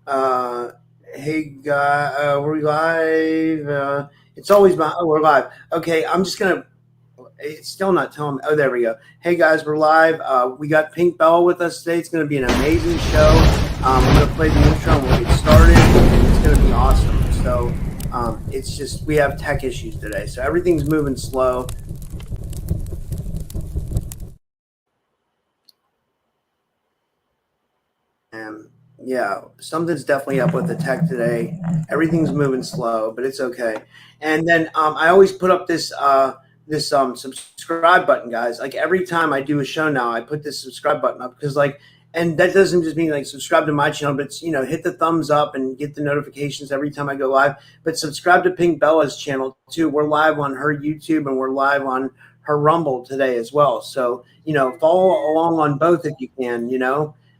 Uh, hey, guy, we're live. It's always my. Oh, we're live. Okay, I'm just gonna. It's still not telling me. Oh, there we go. Hey guys, we're live. We got Pink Bella with us today. It's gonna be an amazing show. I'm gonna play the intro and we'll get started. It's gonna be awesome. So, it's just we have tech issues today, so everything's moving slow. And yeah, something's definitely up with the tech today. Everything's moving slow, but it's okay. And then I always put up this subscribe button, guys. Like every time I do a show now, I put this subscribe button up because and that doesn't just mean like subscribe to my channel, but it's, hit the thumbs up and get the notifications every time I go live. But subscribe to Pink Bella's channel too. We're live on her YouTube and we're live on her Rumble today as well. So follow along on both if you can.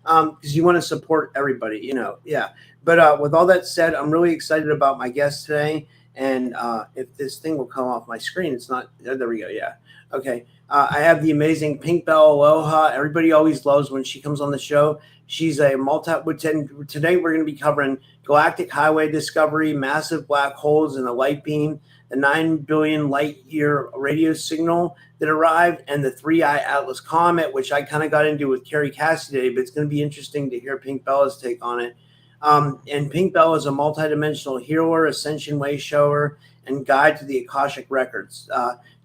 Because you want to support everybody, yeah. But with all that said, I'm really excited about my guest today. And if this thing will come off my screen, it's not. There we go. Yeah. Okay. I have the amazing Pink Bell Aloha. Everybody always loves when she comes on the show. She's a Today we're going to be covering galactic highway discovery, massive black holes in the light beam, the 9 billion light year radio signal that arrived, and the 3-eye Atlas comet, which I kind of got into with Carrie Cassidy, but it's going to be interesting to hear Pink Bella's take on it. And Pink Bella is a multidimensional healer, ascension way shower, and guide to the Akashic Records.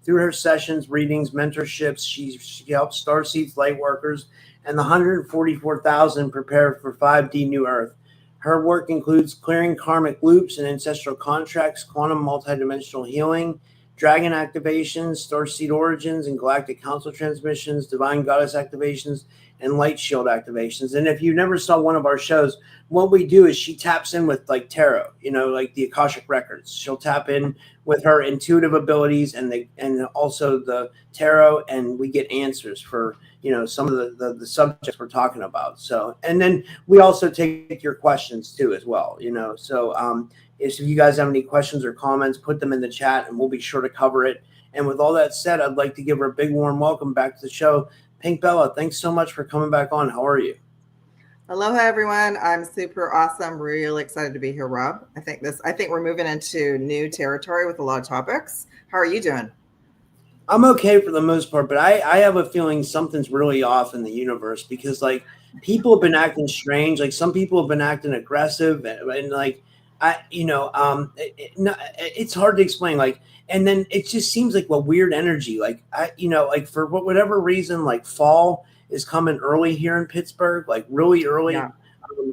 Through her sessions, readings, mentorships, she helps Starseeds, Lightworkers, and the 144,000 prepare for 5D New Earth. Her work includes clearing karmic loops and ancestral contracts, quantum multidimensional healing, dragon activations, Starseed origins, and galactic council transmissions, divine goddess activations, and light shield activations. And if you never saw one of our shows, what we do is she taps in with like tarot, like the Akashic Records. She'll tap in with her intuitive abilities and also the tarot, and we get answers for some of the subjects we're talking about. So, and then we also take your questions too as well. So if you guys have any questions or comments, put them in the chat and we'll be sure to cover it. And with all that said, I'd like to give her a big warm welcome back to the show. Pink Bella, thanks so much for coming back on. How are you? Aloha, everyone. I'm super awesome. Really excited to be here, Rob. I think we're moving into new territory with a lot of topics. How are you doing? I'm okay for the most part, but I have a feeling something's really off in the universe because people have been acting strange. Like some people have been acting aggressive and it's hard to explain. And then it just seems like a weird energy. For whatever reason, fall is coming early here in Pittsburgh, like really early. Yeah.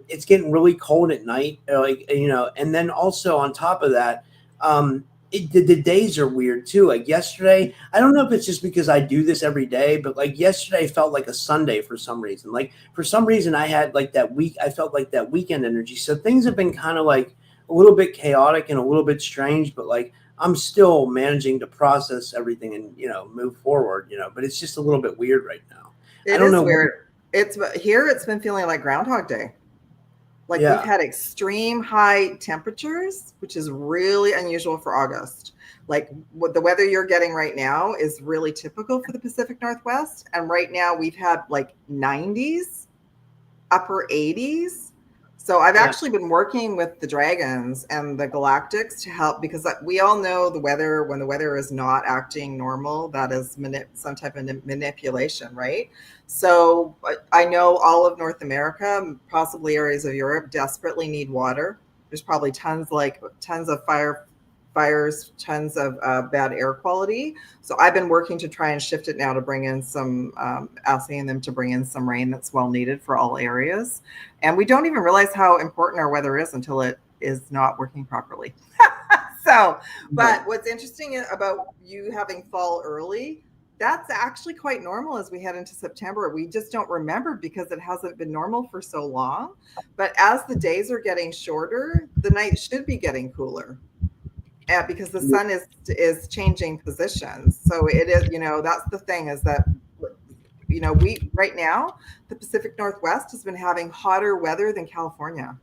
It's getting really cold at night, and then also on top of that, the days are weird too. Like yesterday, I don't know if it's just because I do this every day, but like yesterday felt like a Sunday for some reason. Like for some reason, I had like that week. I felt like that weekend energy. So things have been kind of like a little bit chaotic and a little bit strange, but I'm still managing to process everything and move forward. But it's just a little bit weird right now. I don't know. Weird. It's been feeling like Groundhog Day. We've had extreme high temperatures, which is really unusual for August. Like what the weather you're getting right now is really typical for the Pacific Northwest. And right now we've had like 90s, upper 80s. So I've actually been working with the dragons and the galactics to help, because we all know the weather, when the weather is not acting normal, that is some type of manipulation, right? So I know all of North America, possibly areas of Europe, desperately need water. There's probably tons of fires, tons of bad air quality. So I've been working to try and shift it now to bring in some, asking them to bring in some rain that's well needed for all areas. And we don't even realize how important our weather is until it is not working properly. So, but what's interesting about you having fall early, that's actually quite normal as we head into September. We just don't remember because it hasn't been normal for so long. But as the days are getting shorter, the night should be getting cooler. Because the sun is changing positions. So it is, that's the thing, is that, we right now, the Pacific Northwest has been having hotter weather than California.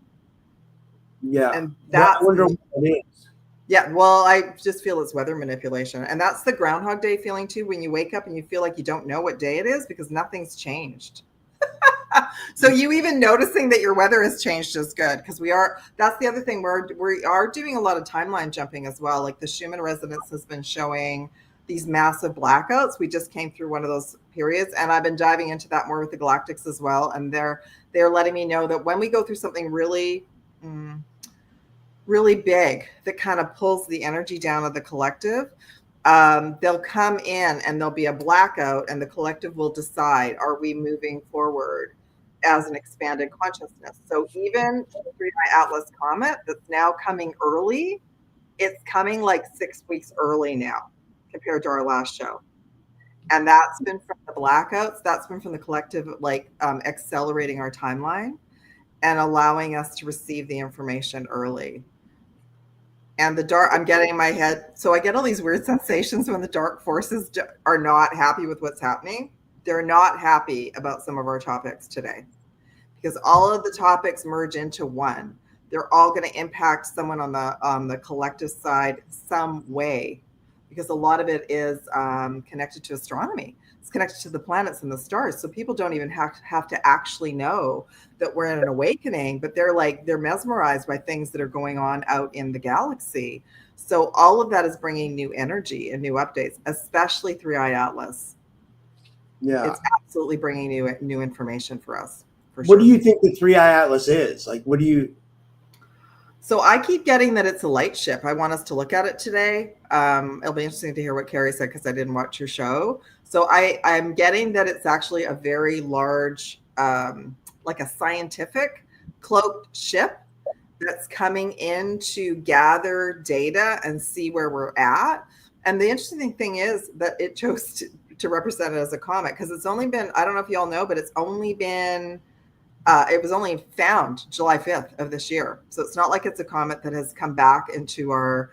Yeah. And that's, I wonder what it is. Yeah, well, I just feel it's weather manipulation. And that's the Groundhog Day feeling too, when you wake up and you feel like you don't know what day it is because nothing's changed. So you even noticing that your weather has changed is good, because that's the other thing, we are doing a lot of timeline jumping as well. Like the Schumann Resonance has been showing these massive blackouts. We just came through one of those periods, and I've been diving into that more with the Galactics as well. And they're letting me know that when we go through something really, really big that kind of pulls the energy down of the collective, they'll come in and there'll be a blackout, and the collective will decide, are we moving forward as an expanded consciousness? So even the 3i Atlas comet that's now coming early, it's coming like 6 weeks early now compared to our last show. And that's been from the blackouts. That's been from the collective, like accelerating our timeline and allowing us to receive the information early. And the dark, I'm getting in my head. So I get all these weird sensations when the dark forces are not happy with what's happening. They're not happy about some of our topics today, because all of the topics merge into one. They're all going to impact someone on the collective side some way, because a lot of it is connected to astronomy. It's connected to the planets and the stars. So people don't even have to actually know that we're in an awakening, but they're mesmerized by things that are going on out in the galaxy. So all of that is bringing new energy and new updates, especially 3i Atlas. Yeah, it's absolutely bringing new information for us. For what sure. do you think the 3i Atlas is? Like, what do you? So I keep getting that it's a light ship. I want us to look at it today. It'll be interesting to hear what Carrie said, because I didn't watch your show. So I'm getting that it's actually a very large, like a scientific cloaked ship that's coming in to gather data and see where we're at. And the interesting thing is that it chose to represent it as a comet, because it's only been, I don't know if you all know, but it's only been, it was only found July 5th of this year. So it's not like it's a comet that has come back into our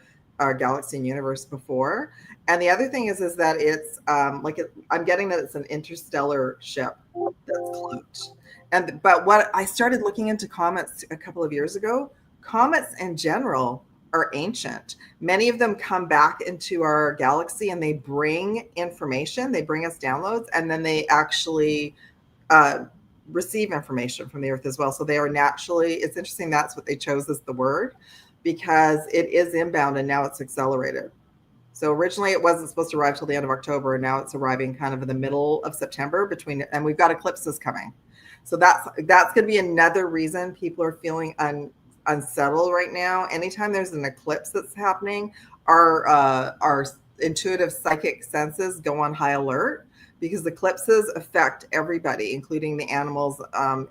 galaxy and universe before. And the other thing is that it's I'm getting that it's an interstellar ship that's cloaked. But what I started looking into comets a couple of years ago, comets in general are ancient. Many of them come back into our galaxy and they bring information, they bring us downloads, and then they actually receive information from the earth as well. So they are naturally, it's interesting that's what they chose as the word, because it is inbound and now it's accelerated. So originally it wasn't supposed to arrive till the end of October, and now it's arriving kind of in the middle of September and we've got eclipses coming. So that's going to be another reason people are feeling unsettled right now. Anytime there's an eclipse that's happening, our intuitive psychic senses go on high alert, because eclipses affect everybody, including the animals.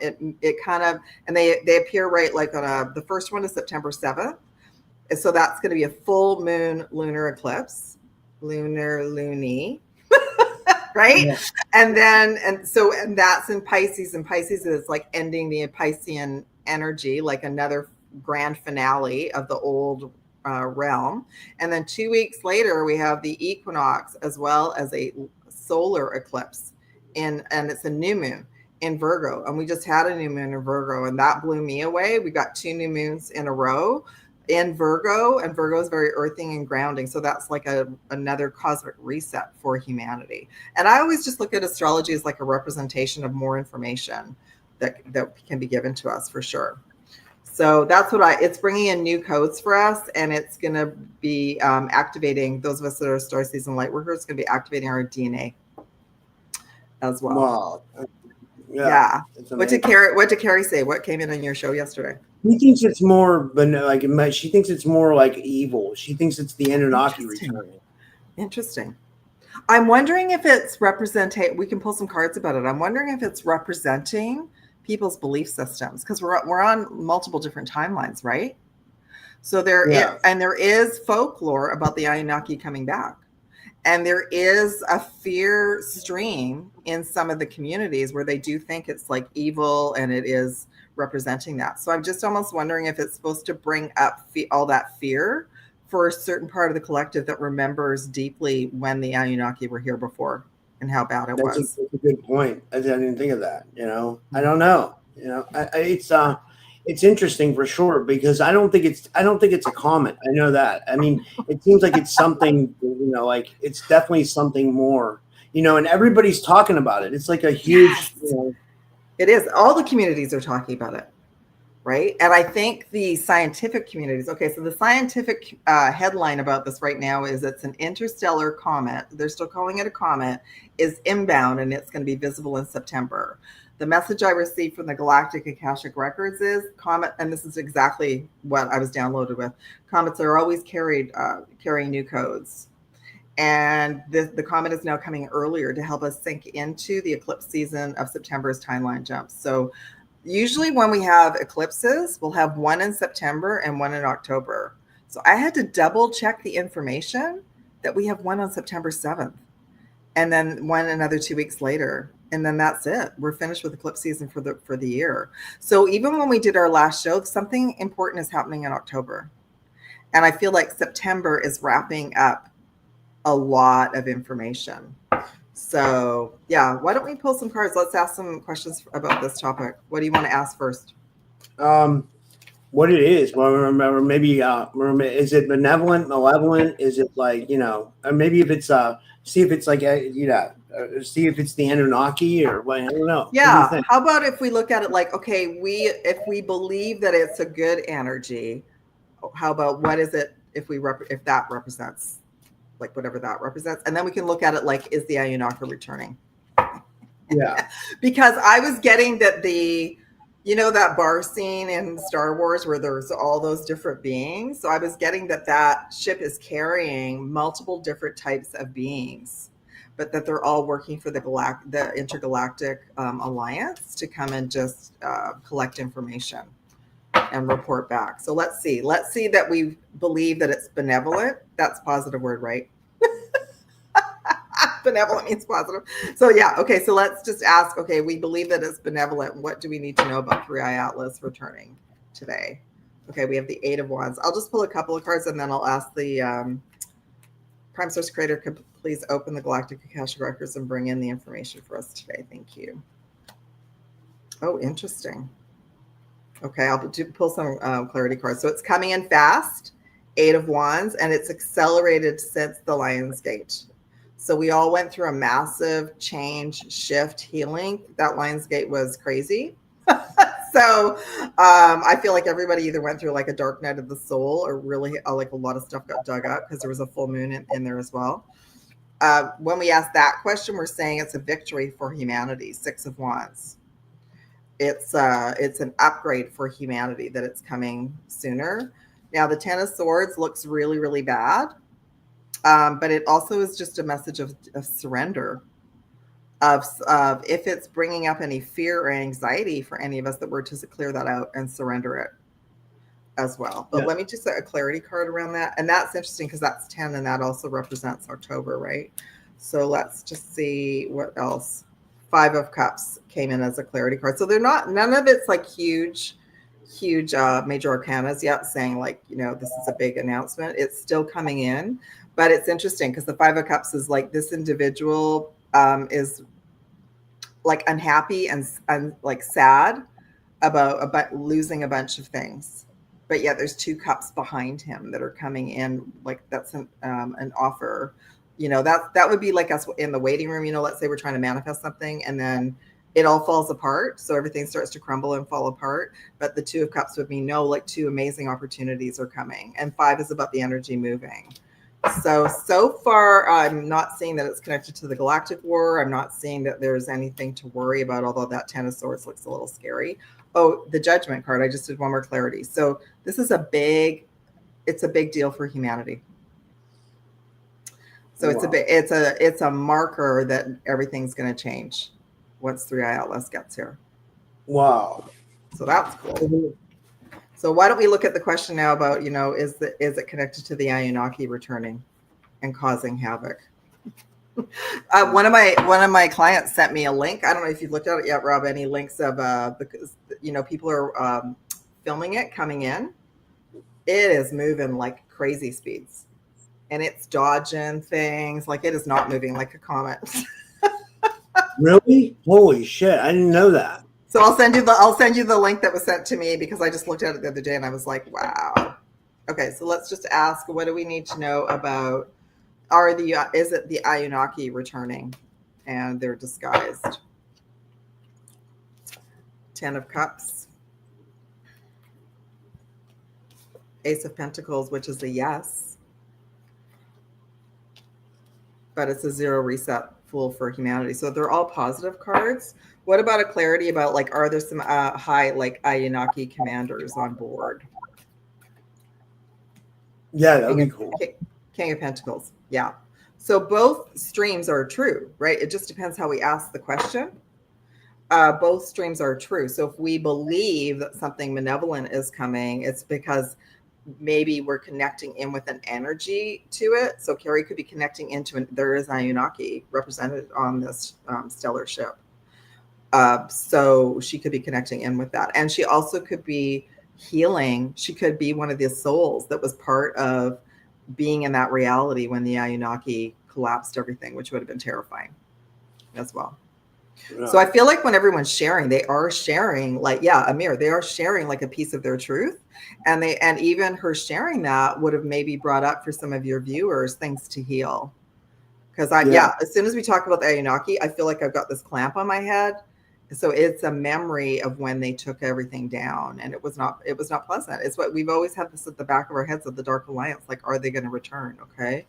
It kind of, and they appear right like on the first one is September 7th. So that's going to be a full moon lunar eclipse, loony, right? Yeah. And that's in Pisces, and Pisces is like ending the Piscean energy, like another grand finale of the old realm. And then 2 weeks later, we have the equinox, as well as a solar eclipse, and it's a new moon in Virgo. And we just had a new moon in Virgo, and that blew me away. We got 2 new moons in a row in Virgo, and Virgo is very earthing and grounding. So that's like another cosmic reset for humanity. And I always just look at astrology as like a representation of more information that can be given to us, for sure. So that's what it's bringing in new codes for us, and it's going to be activating those of us that are Starseeds and Lightworkers. It's going to be activating our DNA as well. Wow. Yeah. What did Carrie say? What came in on your show yesterday? She thinks it's more, but like she thinks it's more like evil. She thinks it's the Anunnaki returning. Interesting. I'm wondering if it's we can pull some cards about it. I'm wondering if it's representing people's belief systems, because we're on multiple different timelines, right? So there is folklore about the Anunnaki coming back, and there is a fear stream in some of the communities where they do think it's like evil, and it is representing that. So I'm just almost wondering if it's supposed to bring up all that fear for a certain part of the collective that remembers deeply when the Anunnaki were here before and how bad it was. That's a good point. I didn't think of that. I don't know. It's interesting for sure, because I don't think it's a comet. I know that. I mean, it seems like it's something. Like it's definitely something more. And everybody's talking about it. It's like a huge. Yes. It is. All the communities are talking about it, right? And I think the scientific communities, okay, so the scientific headline about this right now is it's an interstellar comet. They're still calling it a comet, is inbound, and it's going to be visible in September. The message I received from the Galactic Akashic Records is comet, and this is exactly what I was downloaded with. Comets are always carrying new codes. And the comet is now coming earlier to help us sink into the eclipse season of September's timeline jumps. So usually when we have eclipses, we'll have one in September and one in October. So I had to double check the information that we have one on September 7th and then one another 2 weeks later. And then that's it. We're finished with eclipse season for the year. So even when we did our last show, something important is happening in October. And I feel like September is wrapping up a lot of information. So yeah, why don't we pull some cards? Let's ask some questions about this topic. What do you want to ask first? What it is? Well, remember, maybe is it benevolent, malevolent? Is it like, or maybe if it's see if it's like see if it's the Anunnaki or what? I don't know. Yeah. How about if we look at it like, okay, if we believe that it's a good energy, how about what is it if that represents, like whatever that represents, and then we can look at it like, is the Anunnaki returning? Yeah. Because I was getting that that bar scene in Star Wars where there's all those different beings. So I was getting that ship is carrying multiple different types of beings, but that they're all working for the intergalactic alliance to come and just collect information and report back. So let's see that we believe that it's benevolent. That's a positive word, right? Benevolent means positive. So yeah, okay, so let's just ask, okay, we believe that it's benevolent. What do we need to know about Three Eye Atlas returning today? Okay, we have the Eight of Wands. I'll just pull a couple of cards and then I'll ask the Prime Source Creator, could please open the Galactic Akashic Records and bring in the information for us today. Thank you. Oh, interesting. Okay, I'll pull some clarity cards. So it's coming in fast, Eight of Wands, and it's accelerated since the Lion's Gate. So we all went through a massive change, shift, healing. That Lion's Gate was crazy. So I feel like everybody either went through like a dark night of the soul or really like a lot of stuff got dug up because there was a full moon in there as well. When we ask that question, we're saying it's a victory for humanity, Six of Wands. It's an upgrade for humanity that it's coming sooner. Now the Ten of Swords looks really, really bad. But it also is just a message of surrender, of if it's bringing up any fear or anxiety for any of us, that we're to clear that out and surrender it as well. But let me just set a clarity card around that. And that's interesting because that's 10 and that also represents October, right? So let's just see what else. Five of Cups came in as a clarity card. So none of it's like huge major arcanas yet saying like, this is a big announcement. It's still coming in. But it's interesting because the Five of Cups is like this individual is like unhappy and like sad about losing a bunch of things. But yet there's two cups behind him that are coming in. Like that's an offer. That would be like us in the waiting room. Let's say we're trying to manifest something and then it all falls apart. So everything starts to crumble and fall apart. But the Two of Cups would mean like two amazing opportunities are coming. And five is about the energy moving. So far, I'm not seeing that it's connected to the galactic war. I'm not seeing that there's anything to worry about, although that Ten of Swords looks a little scary. Oh, the Judgment card. I just did one more clarity. So this is it's a big deal for humanity. So wow. It's a marker that everything's going to change once Three Eye Atlas gets here. Wow. So that's cool. So why don't we look at the question now about, is it connected to the Anunnaki returning and causing havoc? One of my clients sent me a link. I don't know if you've looked at it yet, Rob, any links of, because, people are filming it coming in. It is moving like crazy speeds and it's dodging things. Like it is not moving like a comet. Really? Holy shit. I didn't know that. So I'll send you the link that was sent to me because I just looked at it the other day and I was like, wow. Okay, so let's just ask, what do we need to know about? Is it the Anunnaki returning and they're disguised? Ten of Cups, Ace of Pentacles, which is a yes, but it's a 0 reset, Fool for humanity. So they're all positive cards. What about a clarity about, like, are there some high, like, Anunnaki commanders on board? Yeah, that would be cool. King of Pentacles. Yeah. So both streams are true, right? It just depends how we ask the question. Both streams are true. So if we believe that something malevolent is coming, it's because maybe we're connecting in with an energy to it. So Carrie could be connecting into there is Anunnaki represented on this stellar ship. So she could be connecting in with that. And she also could be healing. She could be one of the souls that was part of being in that reality when the Anunnaki collapsed everything, which would have been terrifying as well. Yeah. So I feel like when everyone's sharing, they are sharing, like, yeah, Amir, they are sharing like a piece of their truth. And even her sharing that would have maybe brought up for some of your viewers things to heal. Because as soon as we talk about the Anunnaki, I feel like I've got this clamp on my head. So it's a memory of when they took everything down, and it was not pleasant. It's what we've always had this at the back of our heads of the Dark Alliance. Like, are they going to return? Okay.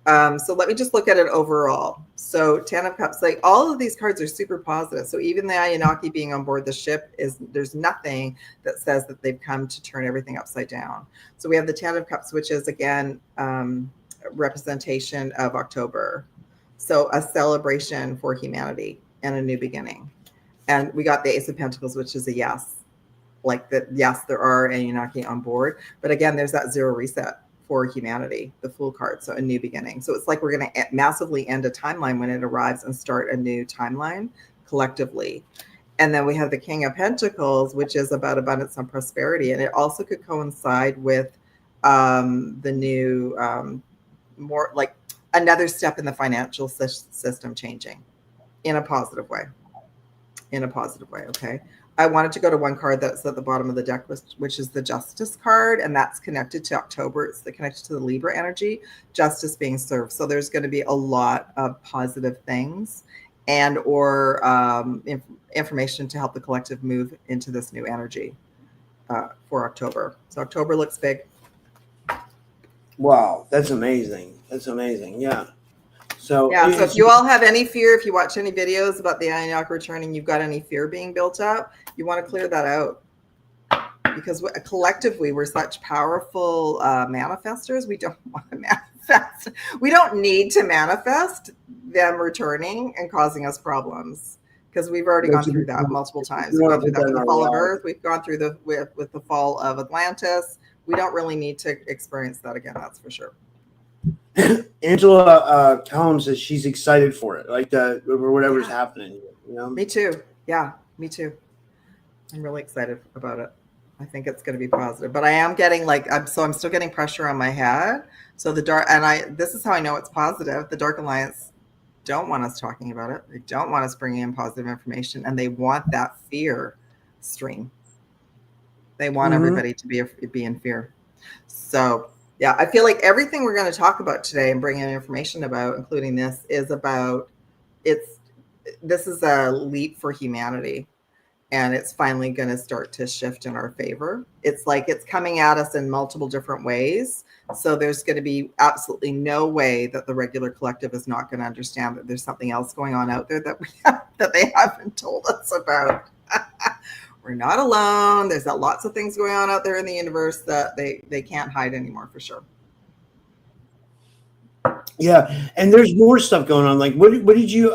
So let me just look at it overall. So 10 of Cups, like, all of these cards are super positive. So even the Anunnaki being on board the ship, there's nothing that says that they've come to turn everything upside down. So we have the 10 of Cups, which is again, representation of October. So a celebration for humanity and a new beginning. And we got the Ace of Pentacles, which is a yes. Like that, yes, there are Anunnaki on board. But again, there's that 0 reset for humanity, the Fool card, so a new beginning. So it's like we're going to massively end a timeline when it arrives and start a new timeline collectively. And then we have the King of Pentacles, which is about abundance and prosperity. And it also could coincide with the new, more like another step in the financial system changing in a positive way. In a positive way, okay? I wanted to go to one card that's at the bottom of the deck, which is the Justice card, and that's connected to October. It's connected to the Libra energy, justice being served. So there's going to be a lot of positive things and or information to help the collective move into this new energy for October. So October looks big. Wow, that's amazing. That's amazing. Yeah. So yeah, so if you all have any fear, if you watch any videos about the Anunnaki returning, you've got any fear being built up, you want to clear that out. Because collectively, we're such powerful manifestors. We don't want to manifest. We don't need to manifest them returning and causing us problems. Because we've already gone through that multiple times. We've gone through that with the fall of Earth. We've gone through with the fall of Atlantis. We don't really need to experience that again. That's for sure. Angela Callum says she's excited for it, like or whatever's happening. You know? Me too. Yeah, me too. I'm really excited about it. I think it's going to be positive, but I am getting I'm still getting pressure on my head. So this is how I know it's positive. The Dark Alliance don't want us talking about it. They don't want us bringing in positive information, and they want that fear stream. They want everybody to be in fear. So yeah, I feel like everything we're going to talk about today and bring in information about, including this, is about this is a leap for humanity. And it's finally going to start to shift in our favor. It's like it's coming at us in multiple different ways. So there's going to be absolutely no way that the regular collective is not going to understand that there's something else going on out there that they haven't told us about. We're not alone. There's lots of things going on out there in the universe that they can't hide anymore, for sure. Yeah, and there's more stuff going on. Like, what did you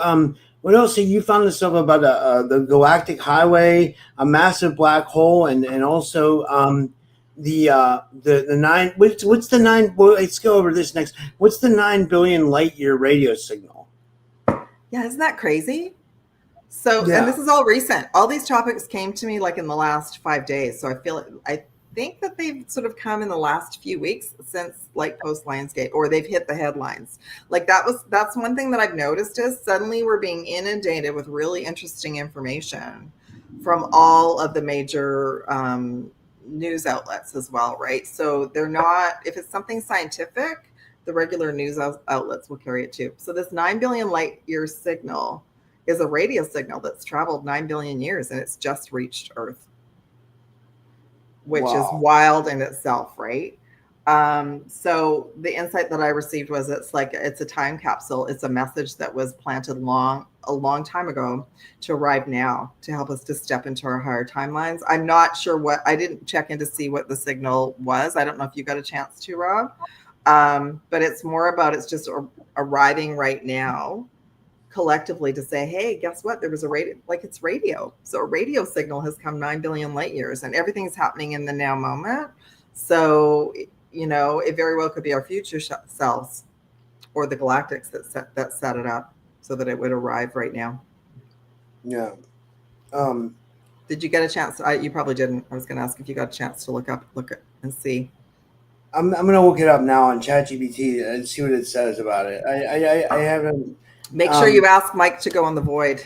what else have you found this stuff about the Galactic Highway, a massive black hole, and also the 9? What's the 9? Well, let's go over this next. What's the 9 billion light year radio signal? Yeah, isn't that crazy? So, and this is all recent. All these topics came to me like in the last 5 days. So I think that they've sort of come in the last few weeks since like post Lionsgate, or they've hit the headlines. Like that's one thing that I've noticed is suddenly we're being inundated with really interesting information from all of the major news outlets as well, right? So they're not, if it's something scientific, the regular news outlets will carry it too. So this 9 billion light year signal is a radio signal that's traveled 9 billion years and it's just reached Earth, which is wild in itself, right? So the insight that I received was it's a time capsule. It's a message that was planted a long time ago to arrive now, to help us to step into our higher timelines. I'm not sure I didn't check in to see what the signal was. I don't know if you got a chance to, Rob. But it's more about, it's just arriving right now collectively to say, hey, guess what? There was a radio, like it's radio. So a radio signal has come 9 billion light years and everything's happening in the now moment. So, you know, it very well could be our future selves or the galactics that set it up so that it would arrive right now. Yeah. Did you get a chance? You probably didn't. I was going to ask if you got a chance to look at and see. I'm going to look it up now on ChatGPT and see what it says about it. I haven't. Make sure you ask Mike to go on the void.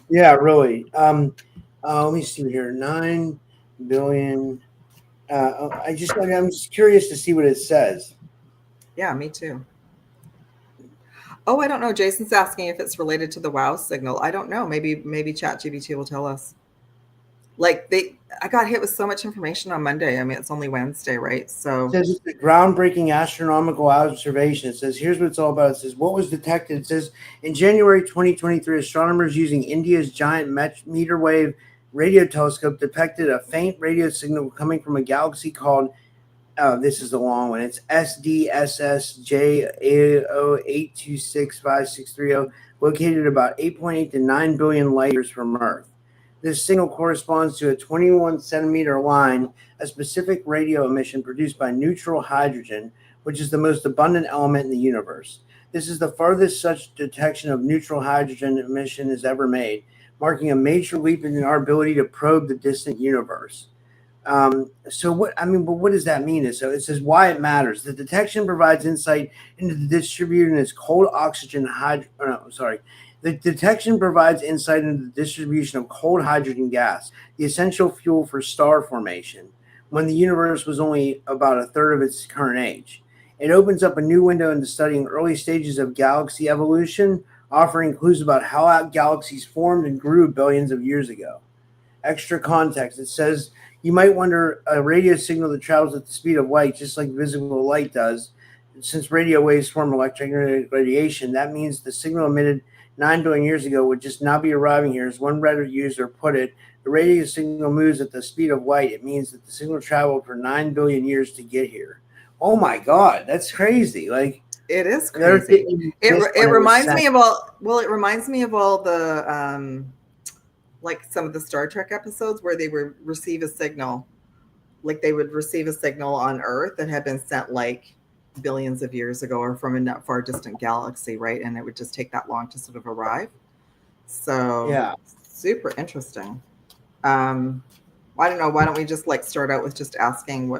Yeah, really. Let me see here. 9 billion. I'm just curious to see what it says. Yeah, me too. Oh, I don't know. Jason's asking if it's related to the WOW signal. I don't know. Maybe ChatGPT will tell us. Like I got hit with so much information on Monday. I mean, it's only Wednesday, right? So it says it's a groundbreaking astronomical observation. It says, here's what it's all about. It says, what was detected? It says, in January 2023, astronomers using India's giant meter wave radio telescope detected a faint radio signal coming from a galaxy called, this is the long one, it's SDSSJ08265630, located about 8.8 to 9 billion light years from Earth. This signal corresponds to a 21-centimeter line, a specific radio emission produced by neutral hydrogen, which is the most abundant element in the universe. This is the farthest such detection of neutral hydrogen emission is ever made, marking a major leap in our ability to probe the distant universe. So what does that mean? So it says why it matters. The detection provides insight into the distribution of cold oxygen The detection provides insight into the distribution of cold hydrogen gas, the essential fuel for star formation, when the universe was only about a third of its current age. It opens up a new window into studying early stages of galaxy evolution, offering clues about how galaxies formed and grew billions of years ago. Extra context. It says, you might wonder, a radio signal that travels at the speed of light, just like visible light does. Since radio waves form electromagnetic radiation, that means the signal emitted 9 billion years ago would just not be arriving here. As one Reddit user put it, the radio signal moves at the speed of light. It means that the signal traveled for 9 billion years to get here. Oh my God, that's crazy. Like, it is crazy. It reminds me of all the like some of the Star Trek episodes where they would receive a signal, like they would receive a signal on Earth that had been sent like billions of years ago or from a not far distant galaxy, right? And it would just take that long to sort of arrive. So yeah, super interesting. I don't know. Why don't we just like start out with just asking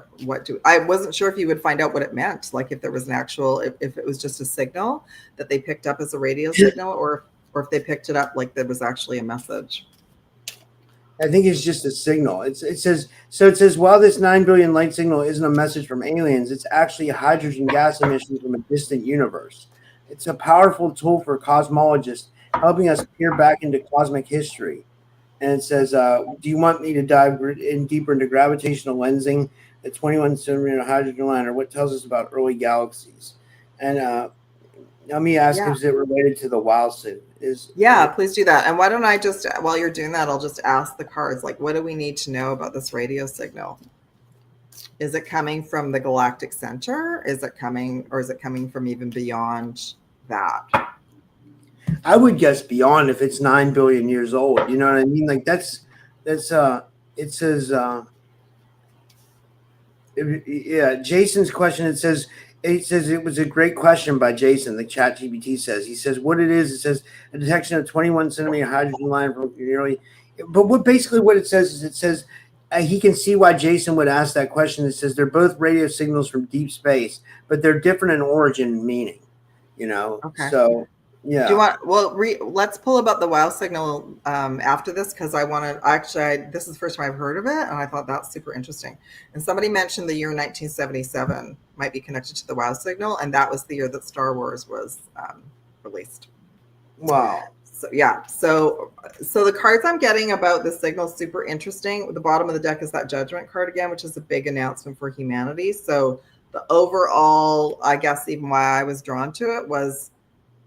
I wasn't sure if you would find out what it meant, like if there was an actual, if it was just a signal that they picked up as a radio signal, or if they picked it up like there was actually a message. I think it's just a signal. It says while this 9 billion light signal isn't a message from aliens, it's actually a hydrogen gas emission from a distant universe. It's a powerful tool for cosmologists, helping us peer back into cosmic history. And it says, do you want me to dive in deeper into gravitational lensing, the 21-centimeter hydrogen line, or what tells us about early galaxies? And let me ask, is it related to the WOW signal? Please do that. And why don't I just, while you're doing that, I'll just ask the cards, like, what do we need to know about this radio signal? Is it coming from the galactic center? Is it coming from even beyond that? I would guess beyond, if it's 9 billion years old. You know what I mean? Like it says, Jason's question, it says it was a great question by Jason. The ChatGPT says, he says what it is. It says a detection of 21-centimeter hydrogen line from nearly. But what it says is, it says he can see why Jason would ask that question. It says they're both radio signals from deep space, but they're different in origin and meaning. You know, okay. So yeah. Do you want? Let's pull about the WOW signal after this, because I want to this is the first time I've heard of it, and I thought that's super interesting. And somebody mentioned the year 1977 might be connected to the WOW signal, and that was the year that Star Wars was released. Wow. So yeah, so the cards I'm getting about the signal is super interesting. The bottom of the deck is that Judgment card again, which is a big announcement for humanity. So the overall, I guess, even why I was drawn to it was,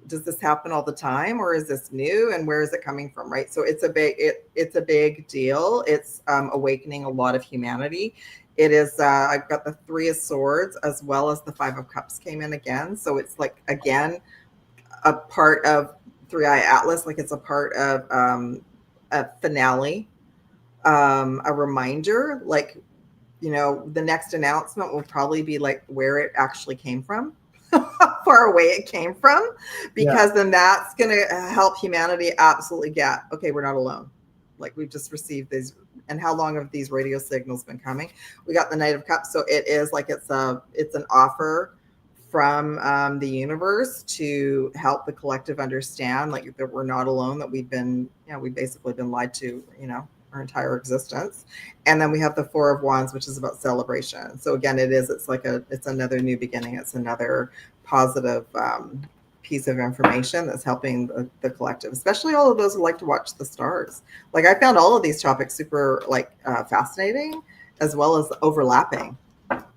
does this happen all the time, or is this new, and where is it coming from? Right. So it's a big deal. It's awakening a lot of humanity. It is. I've got the Three of Swords as well as the Five of Cups came in again. So it's like again a part of Three Eye Atlas, like it's a part of a finale, a reminder, like, you know, the next announcement will probably be like where it actually came from, how far away it came from, because then that's going to help humanity absolutely get, okay, we're not alone. Like we've just received these, and how long have these radio signals been coming? We got the Knight of Cups. So it is like, it's an offer from the universe to help the collective understand like that we're not alone, that we've basically been lied to, you know, our entire existence. And then we have the Four of Wands, which is about celebration. So again, it's another new beginning. It's another positive piece of information that's helping the collective, especially all of those who like to watch the stars. Like I found all of these topics super fascinating, as well as overlapping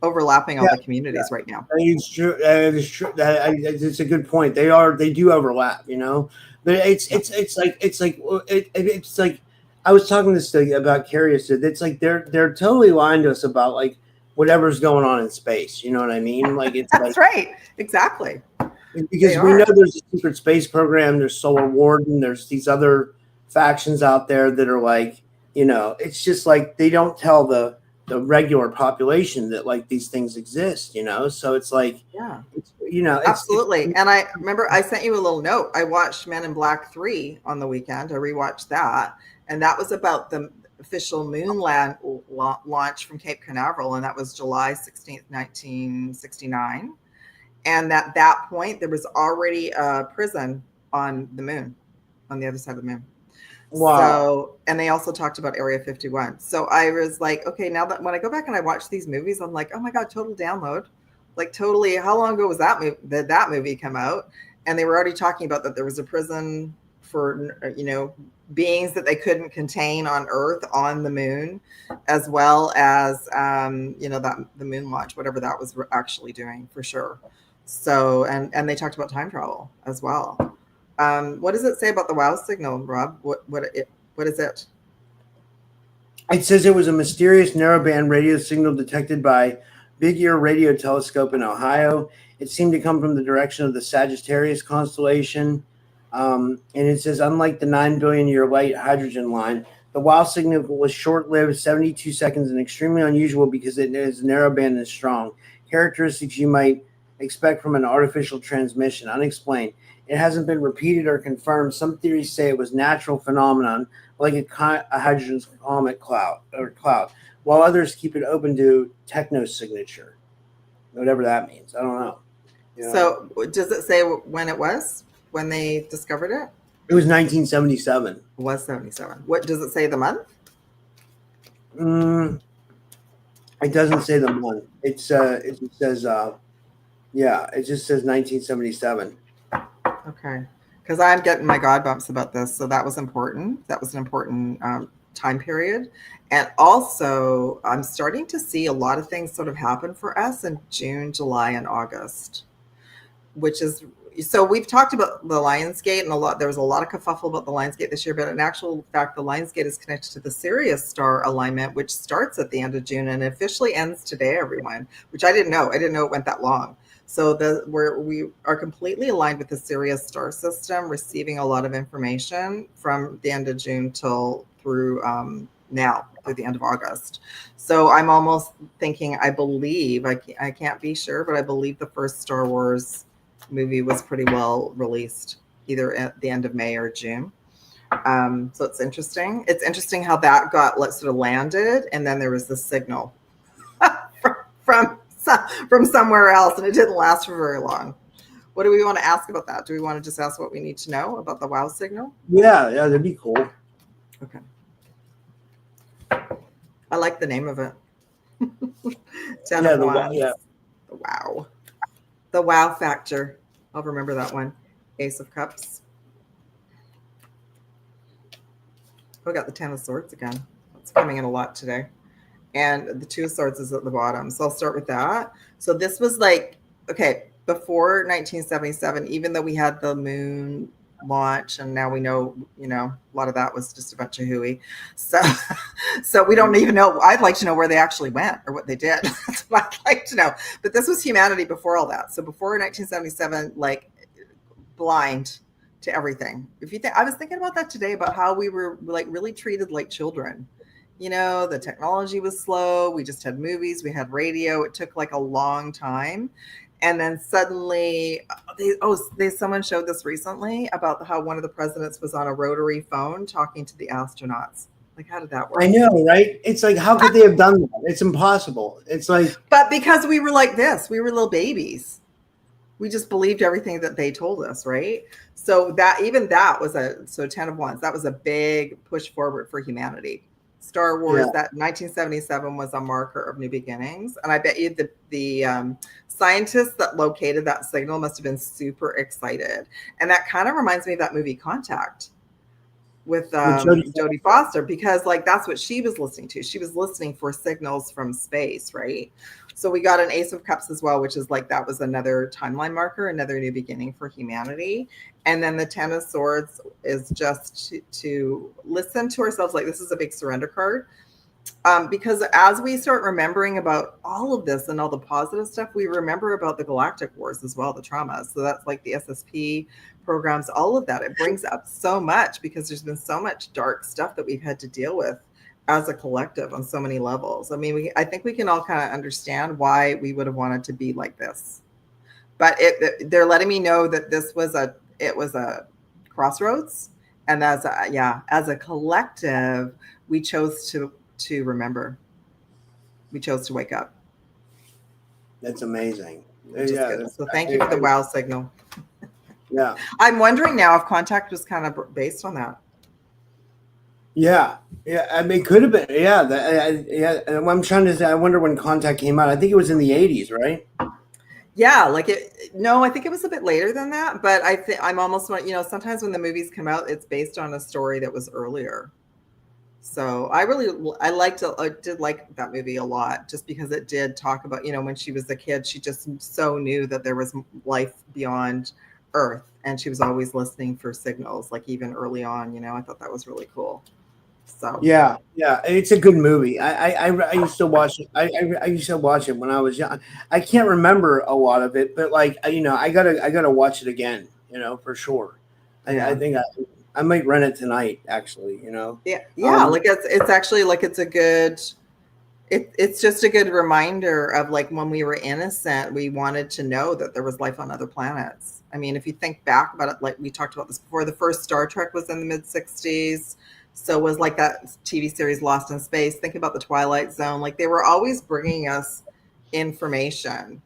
all the communities right now. It's true. It's true. It's a good point. They do overlap, you know, but it's like I was talking this to about Curious. It's like they're totally lying to us about like whatever's going on in space. You know what I mean? Like it's that's right. Exactly. Because we know there's a secret space program. There's Solar Warden. There's these other factions out there that are like, you know, it's just like they don't tell the regular population that like these things exist, you know? So it's like, absolutely. And I remember I sent you a little note. I watched Men in Black 3 on the weekend. I rewatched that. And that was about the official moon land launch from Cape Canaveral. And that was July 16th, 1969. And at that point, there was already a prison on the moon, on the other side of the moon. Wow. So, and they also talked about Area 51. So I was like, okay, now that when I go back and I watch these movies, I'm like, oh my God, total download. Like totally, how long ago was that movie? Did that movie come out? And they were already talking about that there was a prison for, you know, beings that they couldn't contain on Earth on the moon, as well as, you know, that the moon launch, whatever that was actually doing for sure. So, and they talked about time travel as well. What does it say about the WOW signal, Rob? What is it? It says it was a mysterious narrowband radio signal detected by Big Ear Radio Telescope in Ohio. It seemed to come from the direction of the Sagittarius constellation. And it says, unlike the 9 billion year light hydrogen line, the WOW signal was short-lived, 72 seconds, and extremely unusual because it is narrowband and strong. Characteristics you might expect from an artificial transmission, unexplained. It hasn't been repeated or confirmed. Some theories say it was natural phenomenon, like a hydrogen comet cloud, while others keep it open to techno-signature, whatever that means. I don't know. You know? So does it say when it was, when they discovered it? It was 1977. It was 77. What does it say the month? It doesn't say the month. It says, it just says 1977. Okay. Because I'm getting my God bumps about this. So that was important. That was an important time period. And also, I'm starting to see a lot of things sort of happen for us in June, July, and August, which is, so we've talked about the Lionsgate and there was a lot of kerfuffle about the Lionsgate this year, but in actual fact, the Lionsgate is connected to the Sirius star alignment, which starts at the end of June and officially ends today, everyone, which I didn't know. I didn't know it went that long. So we are completely aligned with the Sirius star system, receiving a lot of information from the end of June through now, through the end of August. So I'm almost thinking, I believe, I can't be sure, but I believe the first Star Wars movie was pretty well released, either at the end of May or June. So it's interesting. It's interesting how that got sort of landed, and then there was the signal from somewhere else, and it didn't last for very long. What do we want to ask about that? Do we want to just ask what we need to know about the WOW signal? Yeah, that'd be cool. Okay. I like the name of it. The WOW. The WOW factor. I'll remember that one. Ace of Cups. We got the Ten of Swords again. It's coming in a lot today. And the Two of Swords is at the bottom. So I'll start with that. So this was like, okay, before 1977, even though we had the moon launch and now we know, a lot of that was just a bunch of hooey. So we don't even know. I'd like to know where they actually went or what they did. That's what I'd like to know. But this was humanity before all that. So before 1977, like blind to everything. If you think, I was thinking about that today about how we were like really treated like children. The technology was slow. We just had movies, we had radio. It took like a long time. And then suddenly, someone showed this recently about how one of the presidents was on a rotary phone talking to the astronauts. Like, how did that work? I know, right? It's like, how could they have done that? It's impossible. It's like, but because we were like this, we were little babies. We just believed everything that they told us, right? So that was 10 of Wands. That was a big push forward for humanity. Star Wars, that 1977 was a marker of new beginnings. And I bet you the scientists that located that signal must have been super excited. And that kind of reminds me of that movie Contact with Jodie Foster, because like that's what she was listening to. She was listening for signals from space, right? So we got an Ace of Cups as well, which is like that was another timeline marker, another new beginning for humanity. And then the Ten of Swords is just to listen to ourselves. Like this is a big surrender card. Because as we start remembering about all of this and all the positive stuff, we remember about the galactic wars as well, the traumas. So that's like the SSP programs, all of that. It brings up so much because there's been so much dark stuff that we've had to deal with as a collective on so many levels. I mean, I think we can all kind of understand why we would have wanted to be like this. But they're letting me know that this was a crossroads, and as a collective, we chose to remember. We chose to wake up. That's amazing. So thank you for the wow signal. Yeah. I'm wondering now if Contact was kind of based on that. Yeah. I mean, it could have been. Yeah. I'm trying to say, I wonder when Contact came out. I think it was in the 80s, right? Yeah, I think it was a bit later than that, but I'm almost, sometimes when the movies come out, it's based on a story that was earlier. So I did like that movie a lot, just because it did talk about, when she was a kid, she just so knew that there was life beyond Earth, and she was always listening for signals, like even early on, I thought that was really cool. So yeah, it's a good movie. I used to watch it. I used to watch it when I was young. I can't remember a lot of it, but like I gotta watch it again, for sure. I think I might rent it tonight, actually. Like it's actually like it's a good. It's just a good reminder of like when we were innocent, we wanted to know that there was life on other planets. I mean, if you think back about it, like we talked about this before, the first Star Trek was in the mid-60s. So was like that TV series Lost in Space. Think about the Twilight Zone. Like they were always bringing us information.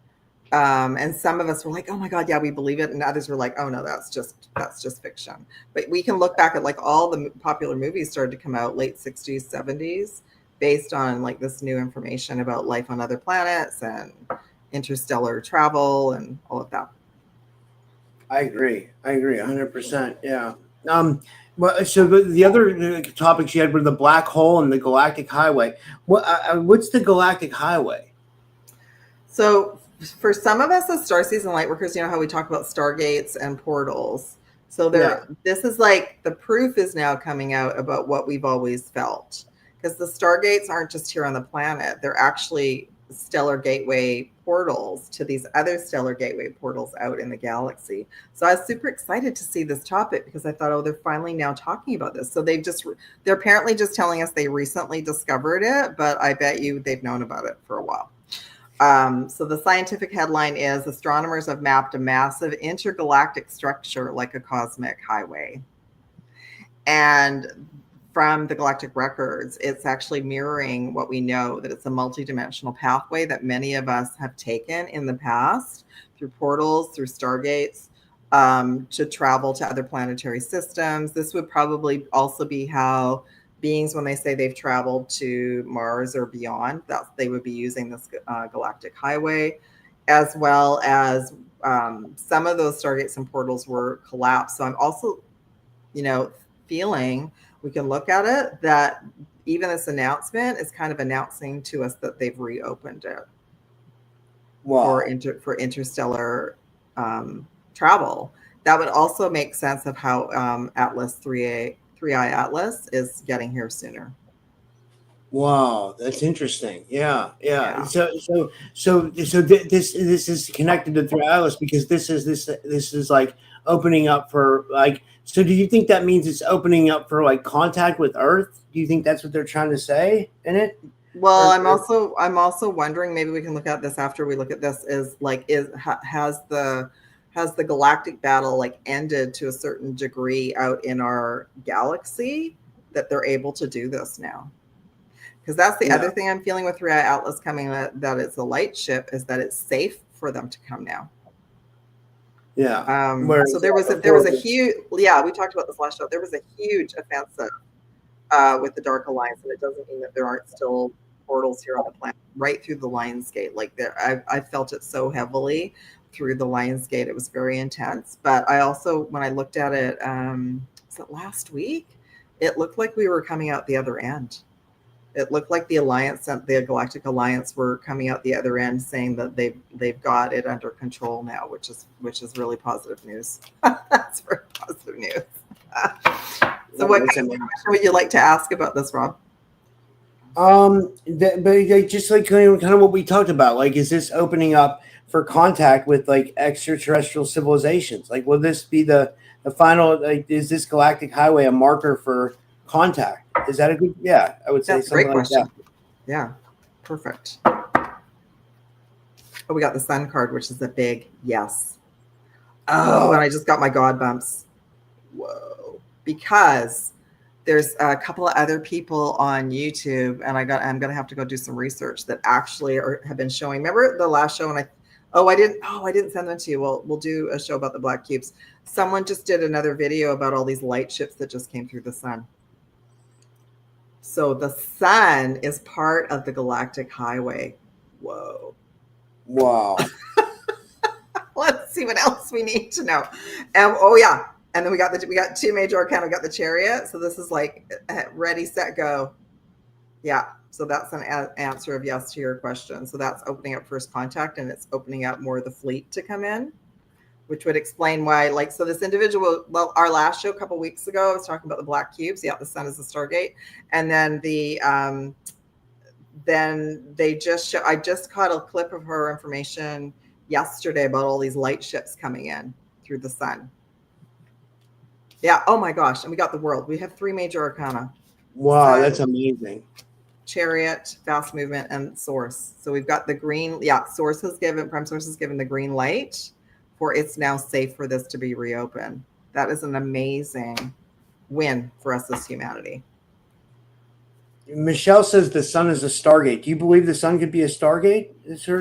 And some of us were like, oh my God, yeah, we believe it. And others were like, oh no, that's just fiction. But we can look back at like all the popular movies started to come out late 60s, 70s, based on like this new information about life on other planets and interstellar travel and all of that. I agree 100%. Yeah. Well, so the other topics you had were the black hole and the galactic highway. What's the galactic highway? So for some of us as Starseeds and Lightworkers, you know how we talk about stargates and portals. So this is like the proof is now coming out about what we've always felt, because the stargates aren't just here on the planet. They're actually stellar gateway portals to these other stellar gateway portals out in the galaxy. So I was super excited to see this topic because I thought, they're finally now talking about this. So they're apparently just telling us they recently discovered it, but I bet you they've known about it for a while. So the scientific headline is astronomers have mapped a massive intergalactic structure like a cosmic highway. And from the Galactic Records, it's actually mirroring what we know, that it's a multidimensional pathway that many of us have taken in the past through portals, through stargates, to travel to other planetary systems. This would probably also be how beings, when they say they've traveled to Mars or beyond, that they would be using this galactic highway, as well as some of those stargates and portals were collapsed. So I'm also, feeling we can look at it, that even this announcement is kind of announcing to us that they've reopened it for interstellar travel. That would also make sense of how Atlas 3i Atlas is getting here sooner. Wow, that's interesting. Yeah. So this is connected to Three Atlas because this is like opening up for like. So do you think that means it's opening up for like contact with Earth? Do you think that's what they're trying to say in it? Well, I'm also wondering, maybe we can look at this after we look at this, has the galactic battle like ended to a certain degree out in our galaxy that they're able to do this now? Because that's the other thing I'm feeling with 3i Atlas coming, that it's a light ship, is that it's safe for them to come now. Yeah. So there was a huge, we talked about this last show. There was a huge offensive with the Dark Alliance, and it doesn't mean that there aren't still portals here on the planet, right through the Lion's Gate. Like I felt it so heavily through the Lion's Gate. It was very intense. But I also, when I looked at it, was it last week? It looked like we were coming out the other end. It looked like the Alliance and the Galactic Alliance were coming out the other end, saying that they've got it under control now, which is really positive news. That's very positive news. So, what kind of question would you like to ask about this, Rob? But just like kind of what we talked about, like, is this opening up for contact with like extraterrestrial civilizations? Like, will this be the final? Like, is this Galactic Highway a marker for contact? Is that a good? Yeah, I would say that's something a great question. Like that. Yeah, perfect. Oh, we got the Sun card, which is a big yes. Oh, and I just got my God bumps. Whoa, because there's a couple of other people on YouTube, and I'm gonna have to go do some research that actually have been showing. Remember the last show, and I didn't send them to you. Well, we'll do a show about the black cubes. Someone just did another video about all these light ships that just came through the sun. So the sun is part of the Galactic Highway. Whoa. Wow. Let's see what else we need to know. And then we got two major arcana. We got the Chariot. So this is like ready, set, go. Yeah. So that's an answer of yes to your question. So that's opening up first contact, and it's opening up more of the fleet to come in, which would explain why, like, so this individual, well, our last show a couple weeks ago, I was talking about the black cubes. Yeah, the sun is the Stargate. And then I just caught a clip of her information yesterday about all these light ships coming in through the sun. Yeah. Oh my gosh. And we got the world. We have three major arcana. Wow, sun, that's amazing. Chariot, fast movement, and source. So we've got the green. Yeah, prime source has given the green light for it's now safe for this to be reopened. That is an amazing win for us as humanity. Michelle says the sun is a Stargate. Do you believe the sun could be a Stargate?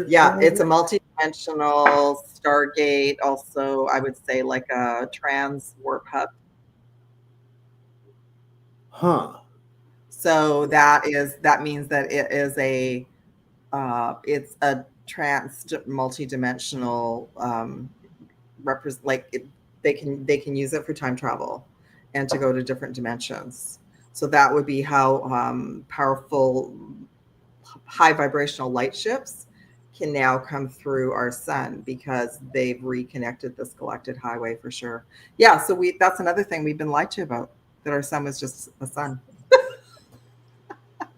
Yeah, it's a multi-dimensional Stargate. Also, I would say like a trans warp hub. Huh. So that means that it is it's a trans multi-dimensional they can use it for time travel and to go to different dimensions. So that would be how powerful high vibrational light ships can now come through our sun, because they've reconnected this galactic highway for sure. Yeah, so that's another thing we've been lied to about, that our sun was just a sun.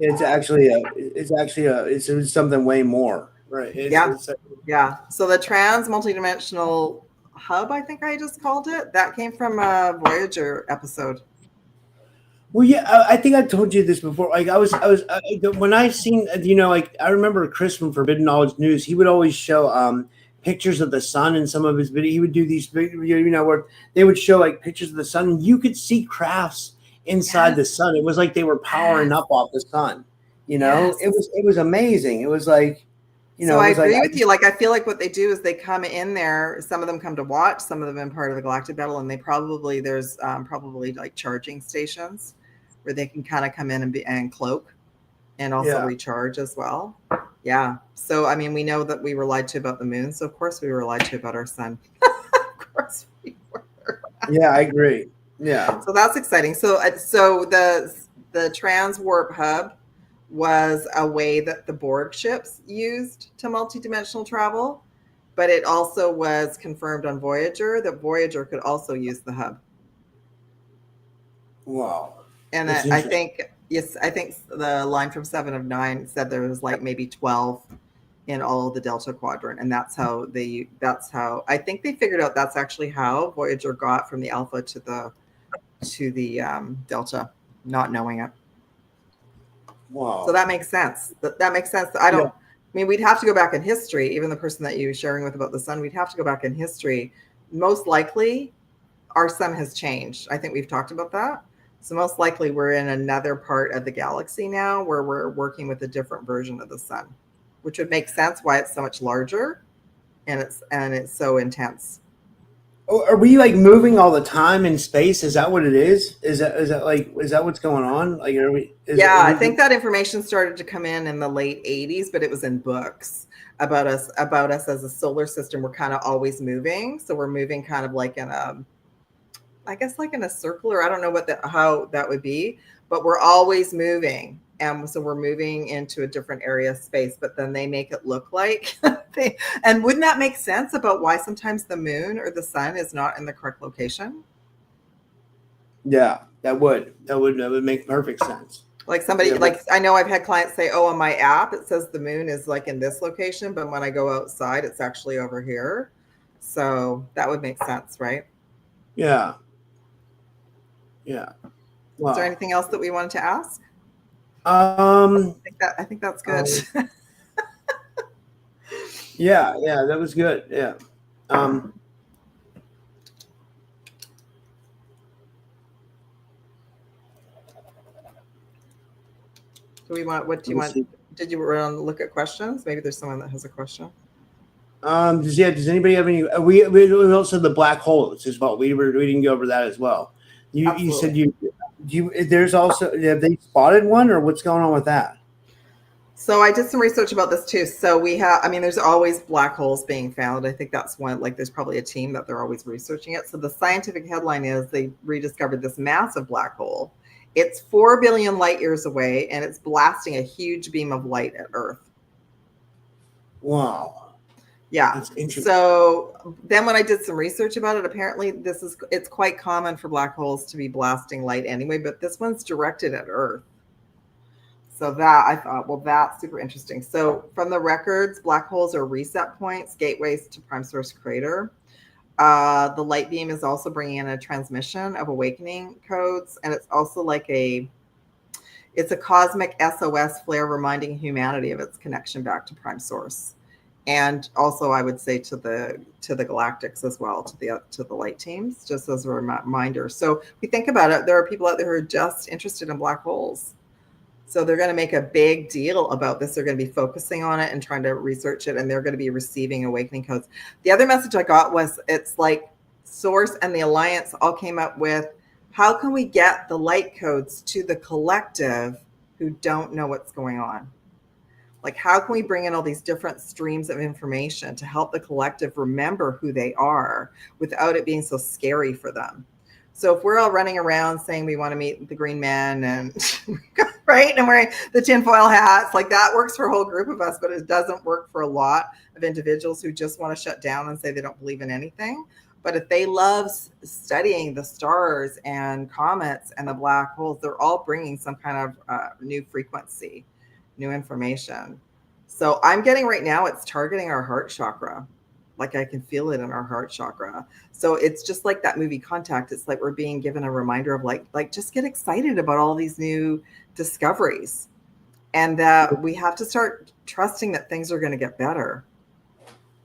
It's something way more, right? Yeah. So the trans multidimensional hub, I think I just called it, that came from a Voyager episode. Well, yeah, I think I told you this before. Like when I seen, like I remember Chris from Forbidden Knowledge News. He would always show pictures of the sun in some of his videos. He would do these, where they would show like pictures of the sun, and you could see crafts inside the sun. It was like they were powering up off the sun. It was amazing. It was like, So I agree with you. Like, I feel like what they do is they come in there. Some of them come to watch. Some of them in part of the galactic battle, and there's probably like charging stations where they can kind of come in and cloak, and also recharge as well. Yeah. So I mean, we know that we were lied to about the moon, so of course we were lied to about our sun. Of course we were. Yeah, I agree. Yeah. So that's exciting. So the trans warp hub was a way that the Borg ships used to multidimensional travel, but it also was confirmed on Voyager that Voyager could also use the hub. Wow. And I think, yes, I think the line from 7 of 9 said there was like maybe 12 in all of the Delta Quadrant. And that's how I think they figured out that's actually how Voyager got from the Alpha to the Delta, not knowing it. Wow. So that makes sense. That makes sense. I mean, we'd have to go back in history. Even the person that you were sharing with about the sun, we'd have to go back in history. Most likely, our sun has changed. I think we've talked about that. So most likely, we're in another part of the galaxy now where we're working with a different version of the sun, which would make sense why it's so much larger and it's so intense. Oh, are we like moving all the time in space? Is that what it is? Is that what's going on? Like, are we? I think that information started to come in the late 80s, but it was in books about us as a solar system. We're kind of always moving. So we're moving kind of like in I guess like in a circle, or I don't know how that would be, but we're always moving. And so we're moving into a different area of space, but then they make it look like and wouldn't that make sense about why sometimes the moon or the sun is not in the correct location? Yeah, that would make perfect sense. Like somebody, like I know I've had clients say, oh, on my app, it says the moon is like in this location, but when I go outside, it's actually over here. So that would make sense, right? Yeah. Yeah. Wow. Is there anything else that we wanted to ask? I think that's good. Yeah, that was good. Yeah. Do we want? What do you want? Did you run look at questions? Maybe there's someone that has a question. Does anybody have any? We also the black holes as well. We didn't go over that as well. You said there's also, have they spotted one, or what's going on with that? So I did some research about this too. So we have, I mean, there's always black holes being found. I think that's one, like there's probably a team that they're always researching it. So the scientific headline is they rediscovered this massive black hole. It's 4 billion light years away, and it's blasting a huge beam of light at Earth. Wow. Yeah. That's interesting. So then when I did some research about it, apparently it's quite common for black holes to be blasting light anyway, but this one's directed at Earth. So that I thought, well, that's super interesting. So from the records, black holes are reset points, gateways to prime source crater. The light beam is also bringing in a transmission of awakening codes. And it's also like it's a cosmic SOS flare reminding humanity of its connection back to prime source. And also I would say to the galactics as well, to the light teams, just as a reminder. So if we think about it, there are people out there who are just interested in black holes. So they're going to make a big deal about this. They're going to be focusing on it and trying to research it, and they're going to be receiving awakening codes. The other message I got was it's like Source and the Alliance all came up with, how can we get the light codes to the collective who don't know what's going on? Like, how can we bring in all these different streams of information to help the collective remember who they are without it being so scary for them? So if we're all running around saying we want to meet the green men and right, and wearing the tinfoil hats, like that works for a whole group of us, but it doesn't work for a lot of individuals who just want to shut down and say they don't believe in anything. But if they love studying the stars and comets and the black holes, they're all bringing some kind of new frequency, new information. So I'm getting right now, it's targeting our heart chakra. Like I can feel it in our heart chakra. So it's just like that movie Contact. It's like we're being given a reminder of like just get excited about all these new discoveries, and that we have to start trusting that things are going to get better.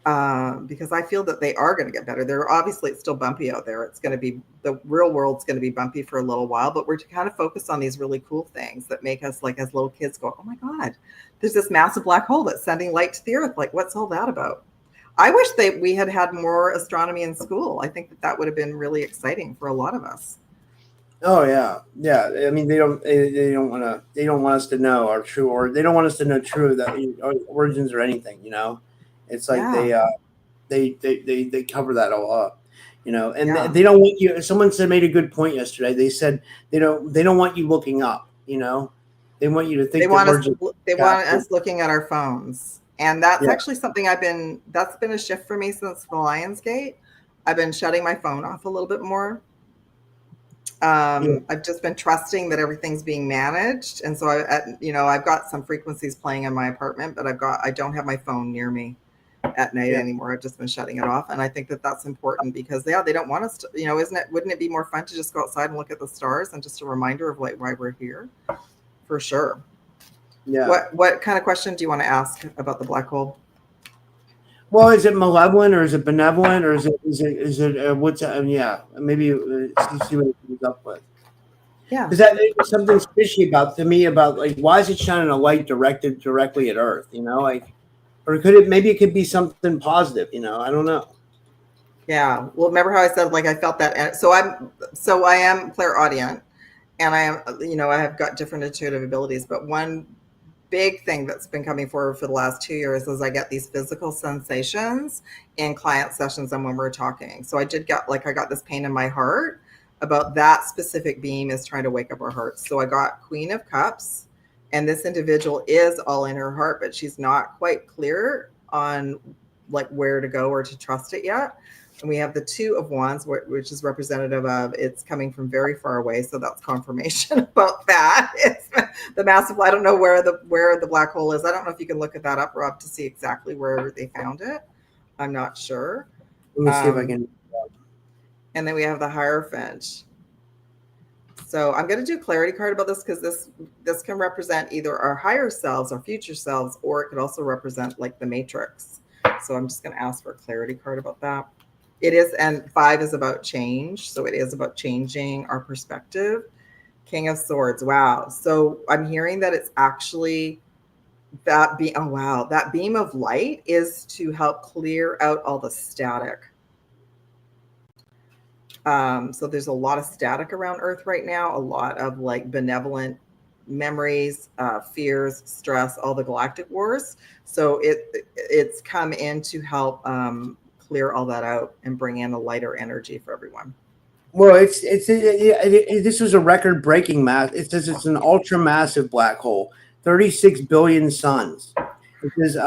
Because I feel that they are going to get better. They're obviously, it's still bumpy out there. It's going to be, the real world's going to be bumpy for a little while, but we're to kind of focus on these really cool things that make us, like as little kids, go, oh my God, there's this massive black hole that's sending light to the Earth. Like, what's all that about? I wish we had had more astronomy in school. I think that would have been really exciting for a lot of us. Oh yeah. I mean, they don't want us to know our true, or they don't want us to know true origins or anything. You know, it's like they cover that all up. And they don't want you. Someone made a good point yesterday. They said they don't want you looking up. They want you to think they want us looking at our phones. And that's actually something that's been a shift for me since the Lionsgate. I've been shutting my phone off a little bit more. I've just been trusting that everything's being managed. And so I've got some frequencies playing in my apartment, but I don't have my phone near me at night anymore. I've just been shutting it off. And I think that that's important because they don't want us to, wouldn't it be more fun to just go outside and look at the stars and just a reminder of why we're here? For sure. Yeah. What kind of question do you want to ask about the black hole? Well, is it malevolent or is it benevolent or is it what's maybe see what it comes up with. Yeah. Because that is something fishy about like why is it shining a light directed directly at Earth? Or it could be something positive? I don't know. Yeah. Well, remember how I said like I felt that. So I am clairaudient, and I am I have got different intuitive abilities, but one big thing that's been coming forward for the last 2 years is I get these physical sensations in client sessions and when we're talking. So I got this pain in my heart about that specific beam is trying to wake up our hearts. So I got Queen of Cups, and this individual is all in her heart, but she's not quite clear on like where to go or to trust it yet. And we have the Two of Wands, which is representative of it's coming from very far away. So that's confirmation about that. It's the massive, I don't know where the black hole is. I don't know if you can look at that up, Rob, to see exactly where they found it. I'm not sure. Let me see if I can. And then we have the Hierophant. So I'm going to do a clarity card about this because this can represent either our higher selves, our future selves, or it could also represent like the Matrix. So I'm just going to ask for a clarity card about that. It is, and 5 is about change. So it is about changing our perspective. King of Swords. Wow. So I'm hearing that it's actually that beam of light is to help clear out all the static. So there's a lot of static around Earth right now, a lot of like benevolent memories, fears, stress, all the galactic wars. So it's come in to help clear all that out and bring in a lighter energy for everyone. Well, this was a record-breaking mass. It says it's an ultra-massive black hole, 36 billion suns. It says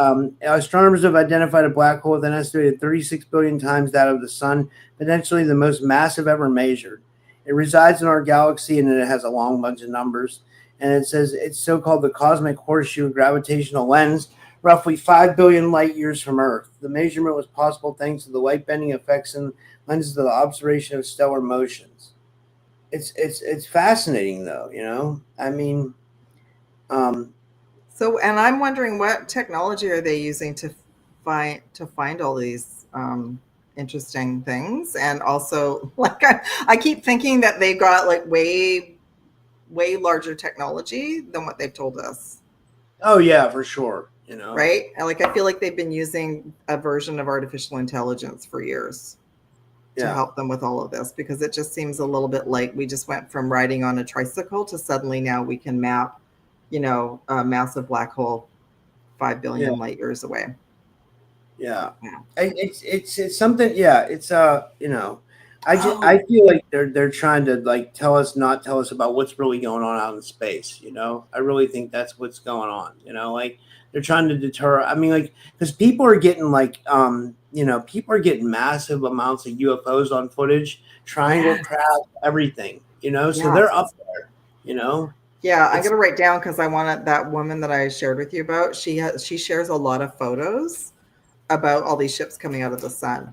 astronomers have identified a black hole with an estimated 36 billion times that of the sun, potentially the most massive ever measured. It resides in our galaxy, and it has a long bunch of numbers. And it says it's so-called the cosmic horseshoe gravitational lens, roughly 5 billion light years from Earth. The measurement was possible thanks to the light-bending effects and lenses of the observation of stellar motions. It's fascinating, though. I mean, So, and I'm wondering what technology are they using to find all these interesting things, and also like I keep thinking that they've got like way larger technology than what they've told us. Oh yeah, for sure. Right? Like I feel like they've been using a version of artificial intelligence for years to help them with all of this, because it just seems a little bit like we just went from riding on a tricycle to suddenly now we can map, a massive black hole 5 billion light years away. Yeah. It's something. Yeah. It's I feel like they're trying to like not tell us about what's really going on out in space. I really think that's what's going on. Like they're trying to deter. I mean, like because people are getting people are getting massive amounts of UFOs on footage, triangle craft, everything. So they're up there. Yeah, I'm gonna write down because I wanted that woman that I shared with you about. She shares a lot of photos about all these ships coming out of the sun,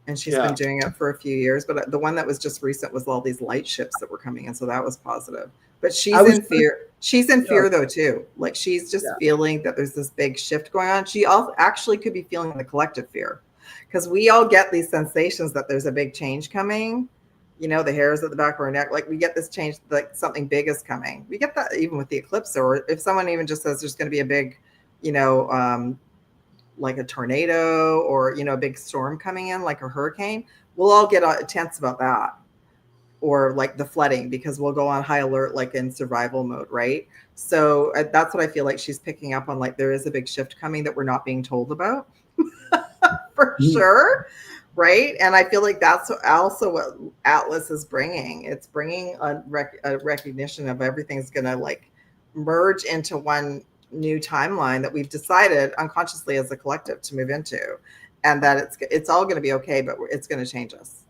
and she's been doing it for a few years. But the one that was just recent was all these light ships that were coming in, so that was positive. But she's in fear. She's in fear though too. Like she's just feeling that there's this big shift going on. She also actually could be feeling the collective fear, because we all get these sensations that there's a big change coming. The hairs at the back of our neck, like we get this change, like something big is coming. We get that even with the eclipse, or if someone even just says there's going to be a big, like a tornado or, a big storm coming in, like a hurricane, we'll all get tense about that. Or like the flooding, because we'll go on high alert, like in survival mode, right? So that's what I feel like she's picking up on, like there is a big shift coming that we're not being told about for sure. right? And I feel like that's also what Atlas is bringing. It's bringing a recognition of everything's going to like merge into one new timeline that we've decided unconsciously as a collective to move into, and that it's all going to be okay, but it's going to change us.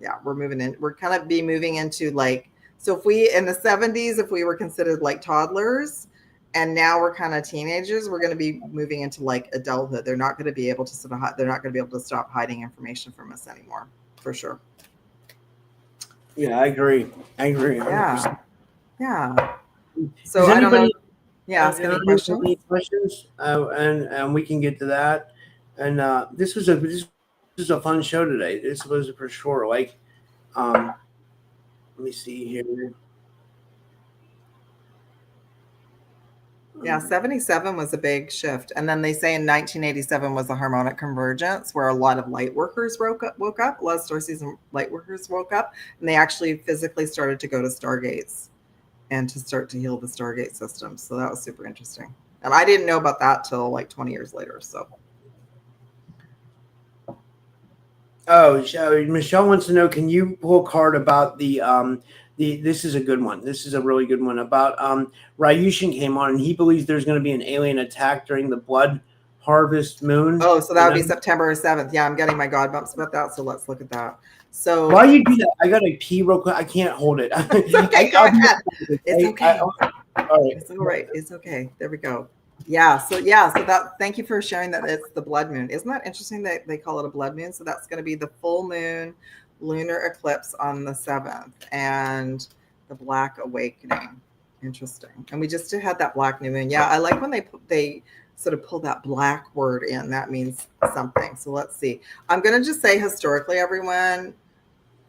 Yeah, we're moving in. We're kind of moving into like, so if we in the 70s, if we were considered like toddlers, and now we're kind of teenagers, we're going to be moving into like adulthood. They're not going to be able to they're not going to be able to stop hiding information from us anymore, for sure. Yeah, I agree. 100%. Yeah. So I don't know. Yeah, ask any questions. And we can get to that. And this was a fun show today. This was for sure. Like, let me see here. Yeah, 77 was a big shift. And then they say in 1987 was a harmonic convergence where a lot of light workers woke up, a lot of Starseeds and light workers woke up, and they actually physically started to go to Stargates and to start to heal the Stargate system. So that was super interesting. And I didn't know about that till like 20 years later. So. Oh, Michelle wants to know, can you pull a card about this is a good one. This is a really good one about Ryushin came on and he believes there's going to be an alien attack during the blood harvest moon. Oh, so that would be September 7th. Yeah, I'm getting my God bumps about that. So let's look at that. So while you do that, I got to pee real quick. I can't hold it. It's okay. Go ahead. It's okay. All right. It's all right. It's okay. There we go. Yeah. So that, thank you for sharing that it's the blood moon. Isn't that interesting that they call it a blood moon? So that's going to be the full moon lunar eclipse on the 7th and the black awakening. Interesting. And we just had that black new moon. Yeah. I like when they sort of pull that black word in. That means something. So let's see. I'm going to just say historically, everyone,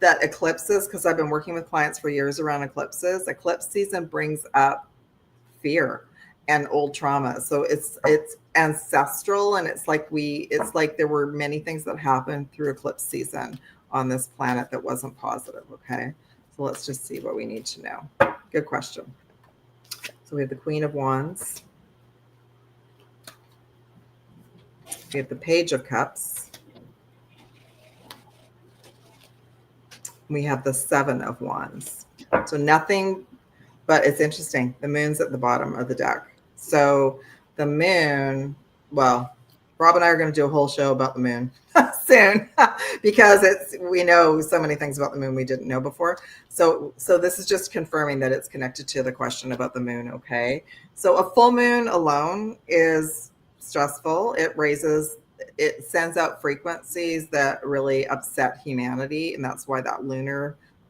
that eclipses, because I've been working with clients for years around eclipses, eclipse season brings up fear and old trauma. So it's ancestral, and it's like there were many things that happened through eclipse season on this planet that wasn't positive. Okay. So let's just see what we need to know. Good question. So we have the Queen of Wands. We have the Page of Cups. We have the Seven of Wands. So nothing, but it's interesting. The moon's at the bottom of the deck. So the moon, well, Rob and I are going to do a whole show about the moon soon because we know so many things about the moon we didn't know before. So this is just confirming that it's connected to the question about the moon. Okay. So a full moon alone is stressful. It sends out frequencies that really upset humanity. And that's why the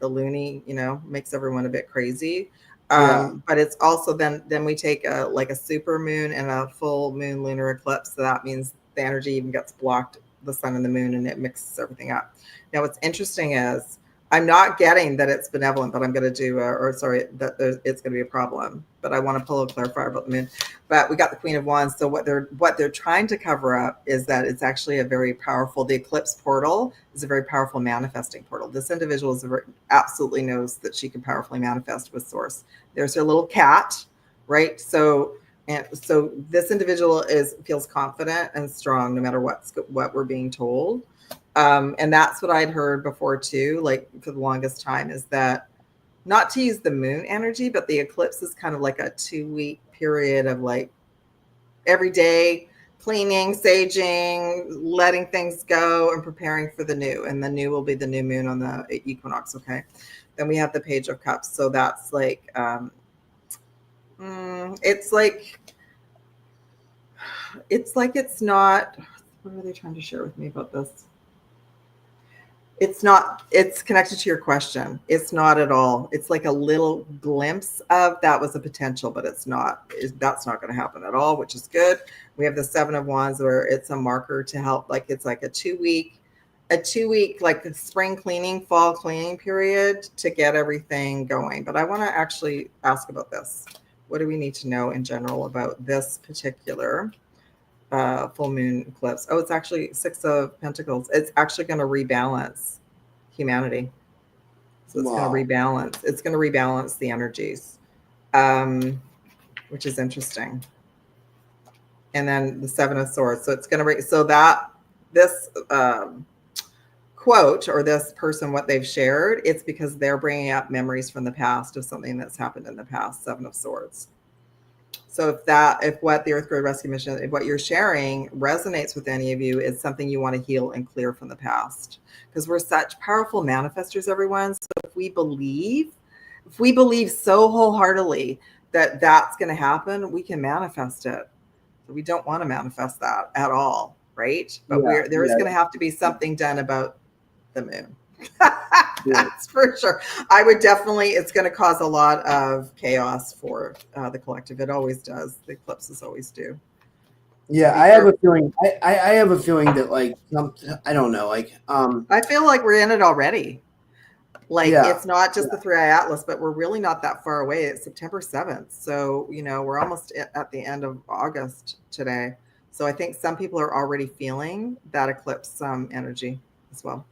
loony, makes everyone a bit crazy. But it's also then we take a super moon and a full moon lunar eclipse. So that means the energy even gets blocked, the sun and the moon, and it mixes everything up. Now, what's interesting is I'm not getting that it's benevolent, but I'm going to do, it's going to be a problem. But I want to pull a clarifier about the moon. But we got the Queen of Wands. So what they're trying to cover up is that it's actually the eclipse portal is a very powerful manifesting portal. This individual absolutely knows that she can powerfully manifest with source. There's her little cat, right? So this individual feels confident and strong no matter what we're being told. And that's what I'd heard before too, like for the longest time, is that not to use the moon energy, but the eclipse is kind of like a 2-week period of like every day cleaning, saging, letting things go and preparing for the new. And the new will be the new moon on the equinox. Okay. Then we have the Page of Cups. So that's like, it's not, what are they trying to share with me about this? It's connected to your question. It's not at all. It's like a little glimpse of that was a potential, but that's not going to happen at all, which is good. We have the Seven of Wands where it's a marker to help. Like it's like a 2-week, like the spring cleaning, fall cleaning period to get everything going. But I want to actually ask about this. What do we need to know in general about this particular full moon eclipse? Oh, it's actually Six of Pentacles. It's actually going to rebalance humanity. So it's going to rebalance. It's going to rebalance the energies, which is interesting. And then the Seven of Swords. So it's going to this quote or this person, what they've shared, it's because they're bringing up memories from the past of something that's happened in the past. 7 of Swords. So if what the Earth Grade Rescue Mission, if what you're sharing resonates with any of you, it's something you want to heal and clear from the past, because we're such powerful manifestors, everyone. So if we believe so wholeheartedly that that's going to happen, we can manifest it. So we don't want to manifest that at all, right? But there is going to have to be something done about the moon. That's for sure. I would definitely, it's going to cause a lot of chaos for the collective. It always does. The eclipses always do. Yeah, So I have a feeling. I have a feeling that like I don't know, like I feel like we're in it already. Like it's not just the 3-eye atlas, but we're really not that far away. It's September 7th. So, we're almost at the end of August today. So I think some people are already feeling that eclipse energy as well.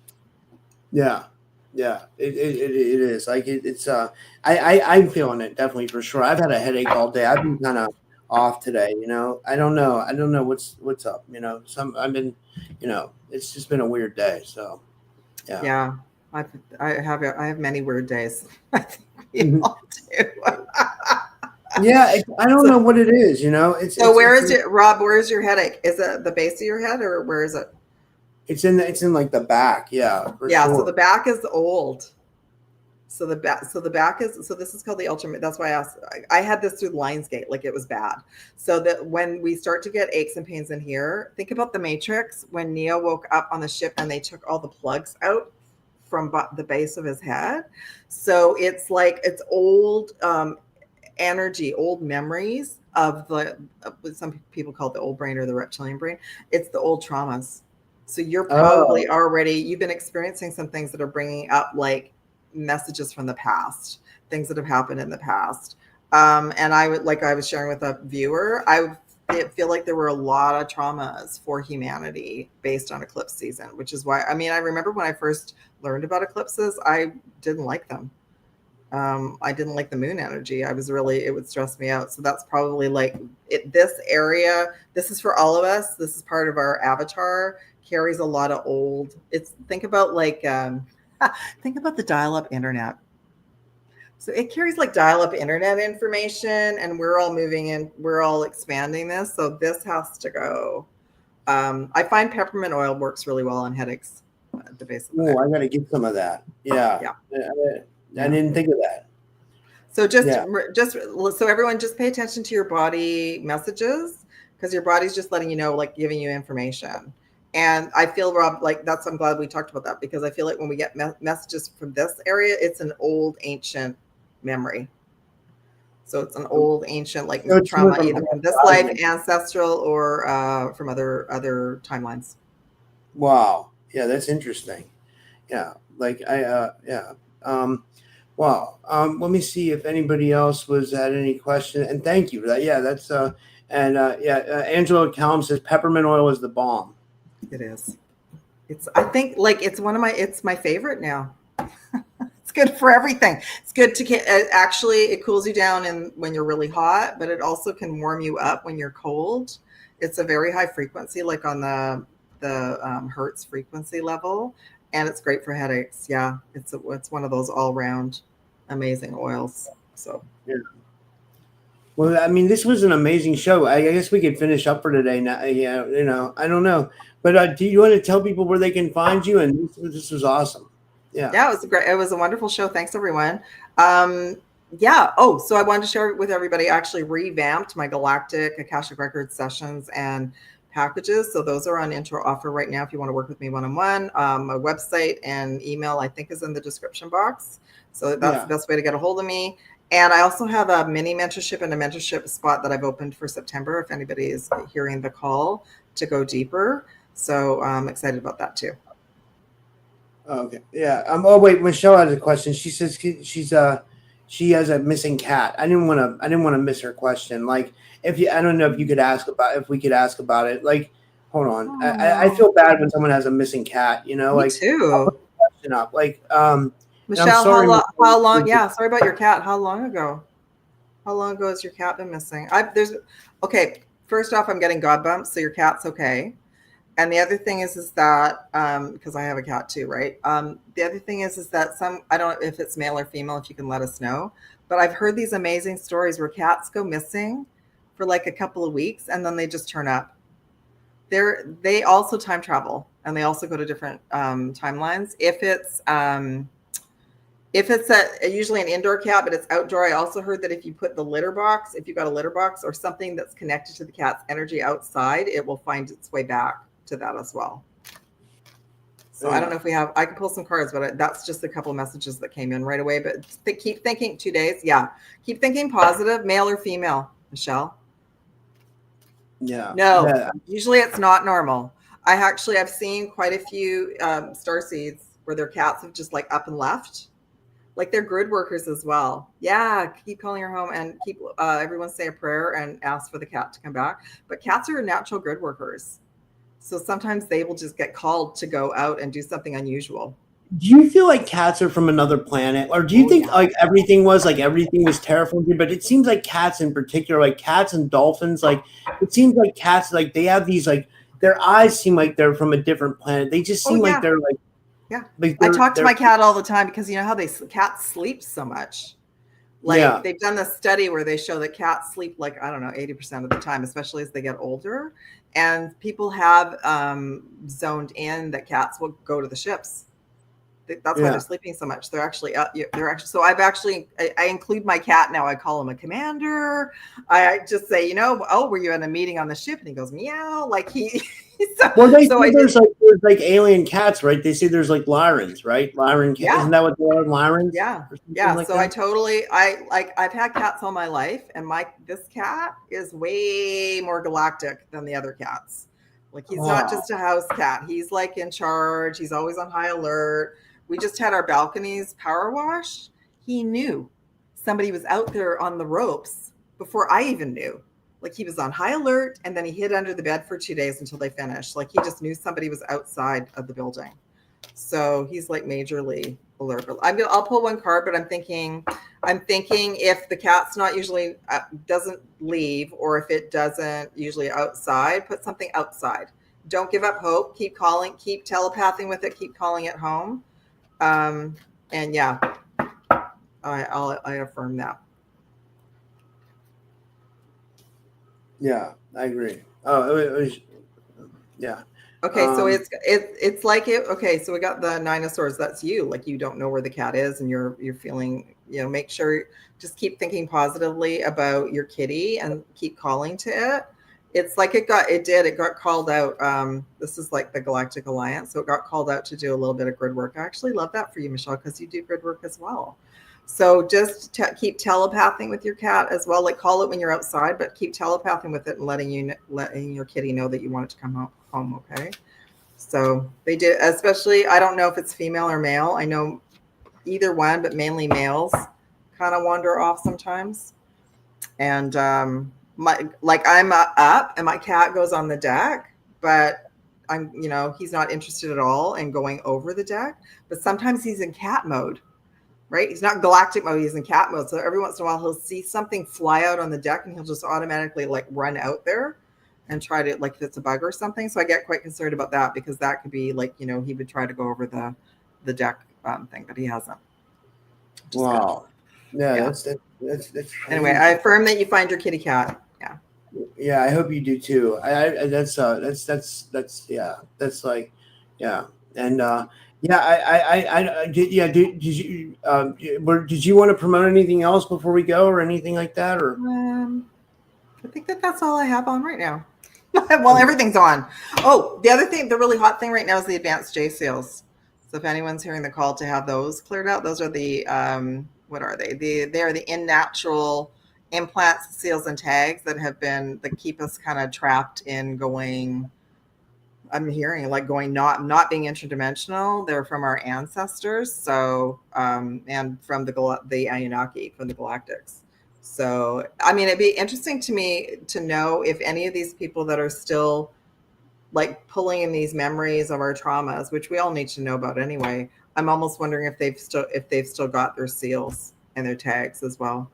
Yeah, it is like it's I'm feeling it definitely for sure. I've had a headache all day. I've been kind of off today, I don't know what's up, I've been, it's just been a weird day. So yeah, I have many weird days. I think we all do. Yeah, I don't know what it is, So where is it, Rob? Where is your headache? Is it the base of your head, or where is it? It's in like the back. Yeah. For yeah. Sure. So the back is old. So the back is, so this is called the ultimate. That's why I asked. I had this through Lionsgate, like it was bad. So that when we start to get aches and pains in here, think about the Matrix when Neo woke up on the ship and they took all the plugs out from the base of his head. So it's like, it's old energy, old memories of some people call it the old brain or the reptilian brain. It's the old traumas. So you're probably you've been experiencing some things that are bringing up like messages from the past, things that have happened in the past. And I was sharing with a viewer, I feel like there were a lot of traumas for humanity based on eclipse season, which is why, I remember when I first learned about eclipses, I didn't like them. I didn't like the moon energy. It would stress me out. So that's probably like this area. This is for all of us. This is part of our avatar, carries a lot of old. Think about like, think about the dial-up internet. So it carries like dial-up internet information, and we're all moving in, we're all expanding this. So this has to go. I find peppermint oil works really well on headaches at the base of the neck. I got to get some of that. Yeah. I didn't think of that. So just so everyone, just pay attention to your body messages, because your body's just letting you know, like giving you information. And I feel, Rob, like I'm glad we talked about that, because I feel like when we get messages from this area, it's an old ancient memory. So it's an old ancient like trauma, either from this life, ancestral, or from other timelines. Wow. Yeah, that's interesting. Yeah. Like wow. Let me see if anybody else had any question. And thank you for that. Yeah, that's Angela Callum says peppermint oil is the bomb. It is. I think like it's my favorite now. It's good for everything. It's good to actually, it cools you down when you're really hot, but it also can warm you up when you're cold. It's a very high frequency, like on the hertz frequency level, and it's great for headaches. Yeah, it's one of those all round amazing oils. So yeah. Well, this was an amazing show. I guess we could finish up for today now. Yeah, I don't know, but do you want to tell people where they can find you? And this was awesome. Yeah, it was great. It was a wonderful show. Thanks, everyone. Yeah. Oh, so I wanted to share with everybody. I actually revamped my Galactic Akashic Records sessions and packages. So those are on intro offer right now if you want to work with me one-on-one. My website and email, I think, is in the description box. So that's the best way to get a hold of me. And I also have a mini mentorship and a mentorship spot that I've opened for September if anybody is hearing the call to go deeper. So I'm excited about that too. Okay. Yeah. Oh wait, Michelle has a question. She says she has a missing cat. I didn't want to miss her question. Like I don't know if we could ask about it. Like, hold on. I feel bad when someone has a missing cat. Me too. I'll put the question up. Like, Michelle, how long? Yeah. Sorry about your cat. How long ago has your cat been missing? Okay. First off, I'm getting God bumps, so your cat's okay. And the other thing is that, because I have a cat too, right? The other thing is that I don't know if it's male or female, if you can let us know, but I've heard these amazing stories where cats go missing for like a couple of weeks and then they just turn up. They also time travel and they also go to different timelines. If it's usually an indoor cat, but it's outdoor, I also heard that if you put the litter box, if you've got a litter box or something that's connected to the cat's energy outside, it will find its way back to that as well. So I don't know if I can pull some cards, but that's just a couple of messages that came in right away. But keep thinking 2 days. Yeah. Keep thinking positive, male or female, Michelle. Yeah. No, Yeah. usually it's not normal. I've seen quite a few starseeds where their cats have just like up and left. Like they're grid workers as well. Yeah, keep calling her home and keep everyone say a prayer and ask for the cat to come back. But cats are natural grid workers. So sometimes they will just get called to go out and do something unusual. Do you feel like cats are from another planet? Or do you think like everything was terrifying? But it seems like cats in particular, like cats and dolphins, like it seems like cats, like they have these, like their eyes seem like they're from a different planet. They just seem like they're like, yeah. Like I talk to my cat all the time because you know how cats sleep so much. Like they've done this study where they show that cats sleep like, I don't know, 80% of the time, especially as they get older. And people have zoned in that cats will go to the ships. That's why they're sleeping so much. They're actually so I include my cat now. I call him a commander. I just say, you know, oh, were you at a meeting on the ship? And he goes, meow, like he. There's like alien cats, right? They say there's like Lyrans, right? Lyran, isn't that what they are, Lyrans? Yeah, yeah. Like so I've had cats all my life, and this cat is way more galactic than the other cats. Like he's not just a house cat. He's like in charge. He's always on high alert. We just had our balconies power washed. He knew somebody was out there on the ropes before I even knew. Like he was on high alert, and then he hid under the bed for 2 days until they finished. Like he just knew somebody was outside of the building. So he's like majorly alert. I'll pull one card, but I'm thinking if the cat's not usually doesn't leave, or if it doesn't usually outside, put something outside. Don't give up hope. Keep calling. Keep telepathing with it. Keep calling it home. And yeah, I affirm that. Yeah, I agree. Oh, it was, yeah. Okay, so it's like it. Okay, so we got the Nine of Swords. That's you. Like you don't know where the cat is, and you're feeling. You know, make sure just keep thinking positively about your kitty and keep calling to it. It's like it got called out. This is like the Galactic Alliance, so it got called out to do a little bit of grid work. I actually love that for you, Michelle, because you do grid work as well. So just keep telepathing with your cat as well. Like call it when you're outside, but keep telepathing with it and letting your kitty know that you want it to come home. Okay. So they do, especially, I don't know if it's female or male. I know either one, but mainly males kind of wander off sometimes. And I'm up and my cat goes on the deck, but he's not interested at all in going over the deck, but sometimes he's in cat mode. Right? He's not galactic mode. He's in cat mode. So every once in a while, he'll see something fly out on the deck and he'll just automatically like run out there and try to, like, if it's a bug or something. So I get quite concerned about that because that could be like, he would try to go over the deck thing, but he hasn't. Wow. Yeah. That's anyway, I affirm that you find your kitty cat. Yeah. Yeah. I hope you do too. That's like, yeah. And, did you did you want to promote anything else before we go or anything like that, or I think that's all I have on right now. Well, everything's on. Oh, the other thing, the really hot thing right now is the advanced J seals. So if anyone's hearing the call to have those cleared out, those are the what are they? They are the in-natural implants, seals, and tags that keep us kind of trapped in going. I'm hearing like going not being interdimensional. They're from our ancestors, so and from the Anunnaki, from the Galactics. So I mean, it'd be interesting to me to know if any of these people that are still like pulling in these memories of our traumas, which we all need to know about anyway. I'm almost wondering if they've still got their seals and their tags as well,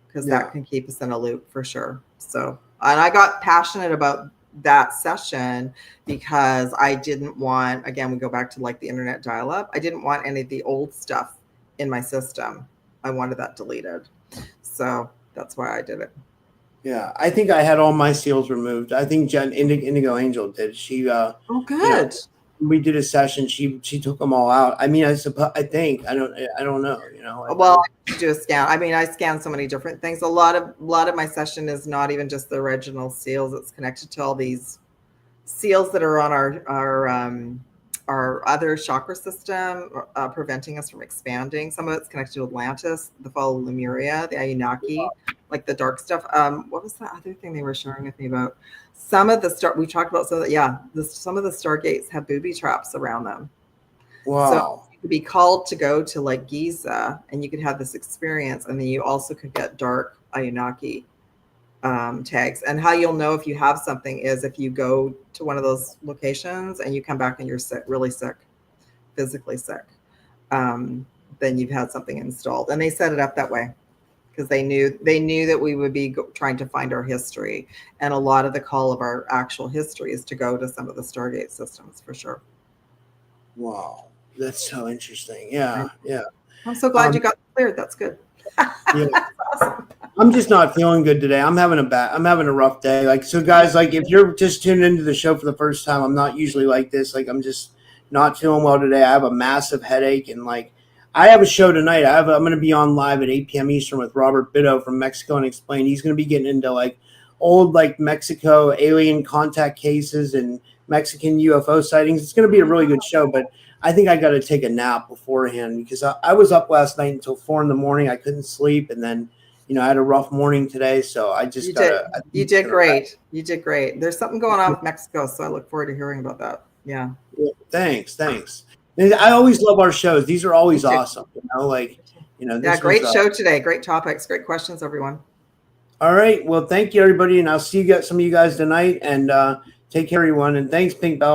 because that can keep us in a loop for sure. So, and I got passionate about that session because I didn't want, again, we go back to like the internet dial-up. I didn't want any of the old stuff in my system. I wanted that deleted. So that's why I did it. Yeah, I think I had all my seals removed. I think Jen Indigo Angel did. She Oh, good. You know, we did a session. She took them all out. I mean, I think I don't know. You know. Well, I do a scan. I mean, I scan so many different things. A lot of my session is not even just the original seals. It's connected to all these seals that are on our other chakra system, preventing us from expanding. Some of it's connected to Atlantis, the fall of Lemuria, the Anunnaki, like the dark stuff. What was the other thing they were sharing with me about? Some of the we talked about some of the stargates have booby traps around them. Wow. So you could be called to go to like Giza, and you could have this experience, and then you also could get dark Anunnaki tags. And how you'll know if you have something is if you go to one of those locations and you come back and you're sick, really sick, physically sick, then you've had something installed. And they set it up that way because they knew that we would be trying to find our history. And a lot of the call of our actual history is to go to some of the Stargate systems for sure. Wow, that's so interesting. Yeah, yeah. I'm so glad you got cleared. That's good. Yeah. That's awesome. I'm just not feeling good today. I'm having a rough day. Like, so guys, like if you're just tuning into the show for the first time, I'm not usually like this. Like, I'm just not feeling well today. I have a massive headache, and like I have a show tonight. I'm going to be on live at 8 p.m. Eastern with Robert Bitto from Mexico Unexplained. He's going to be getting into like old like Mexico alien contact cases and Mexican UFO sightings. It's going to be a really good show, but I think I got to take a nap beforehand because I was up last night until 4 a.m. I couldn't sleep, and then I had a rough morning today, so I just You did great. You did great. There's something going on with Mexico, so I look forward to hearing about that. Yeah. Thanks. And I always love our shows. These are always awesome. Yeah, great show today. Great topics. Great questions, everyone. All right. Well, thank you, everybody, and I'll see some of you guys tonight. And take care, everyone. And thanks, Pink Bella.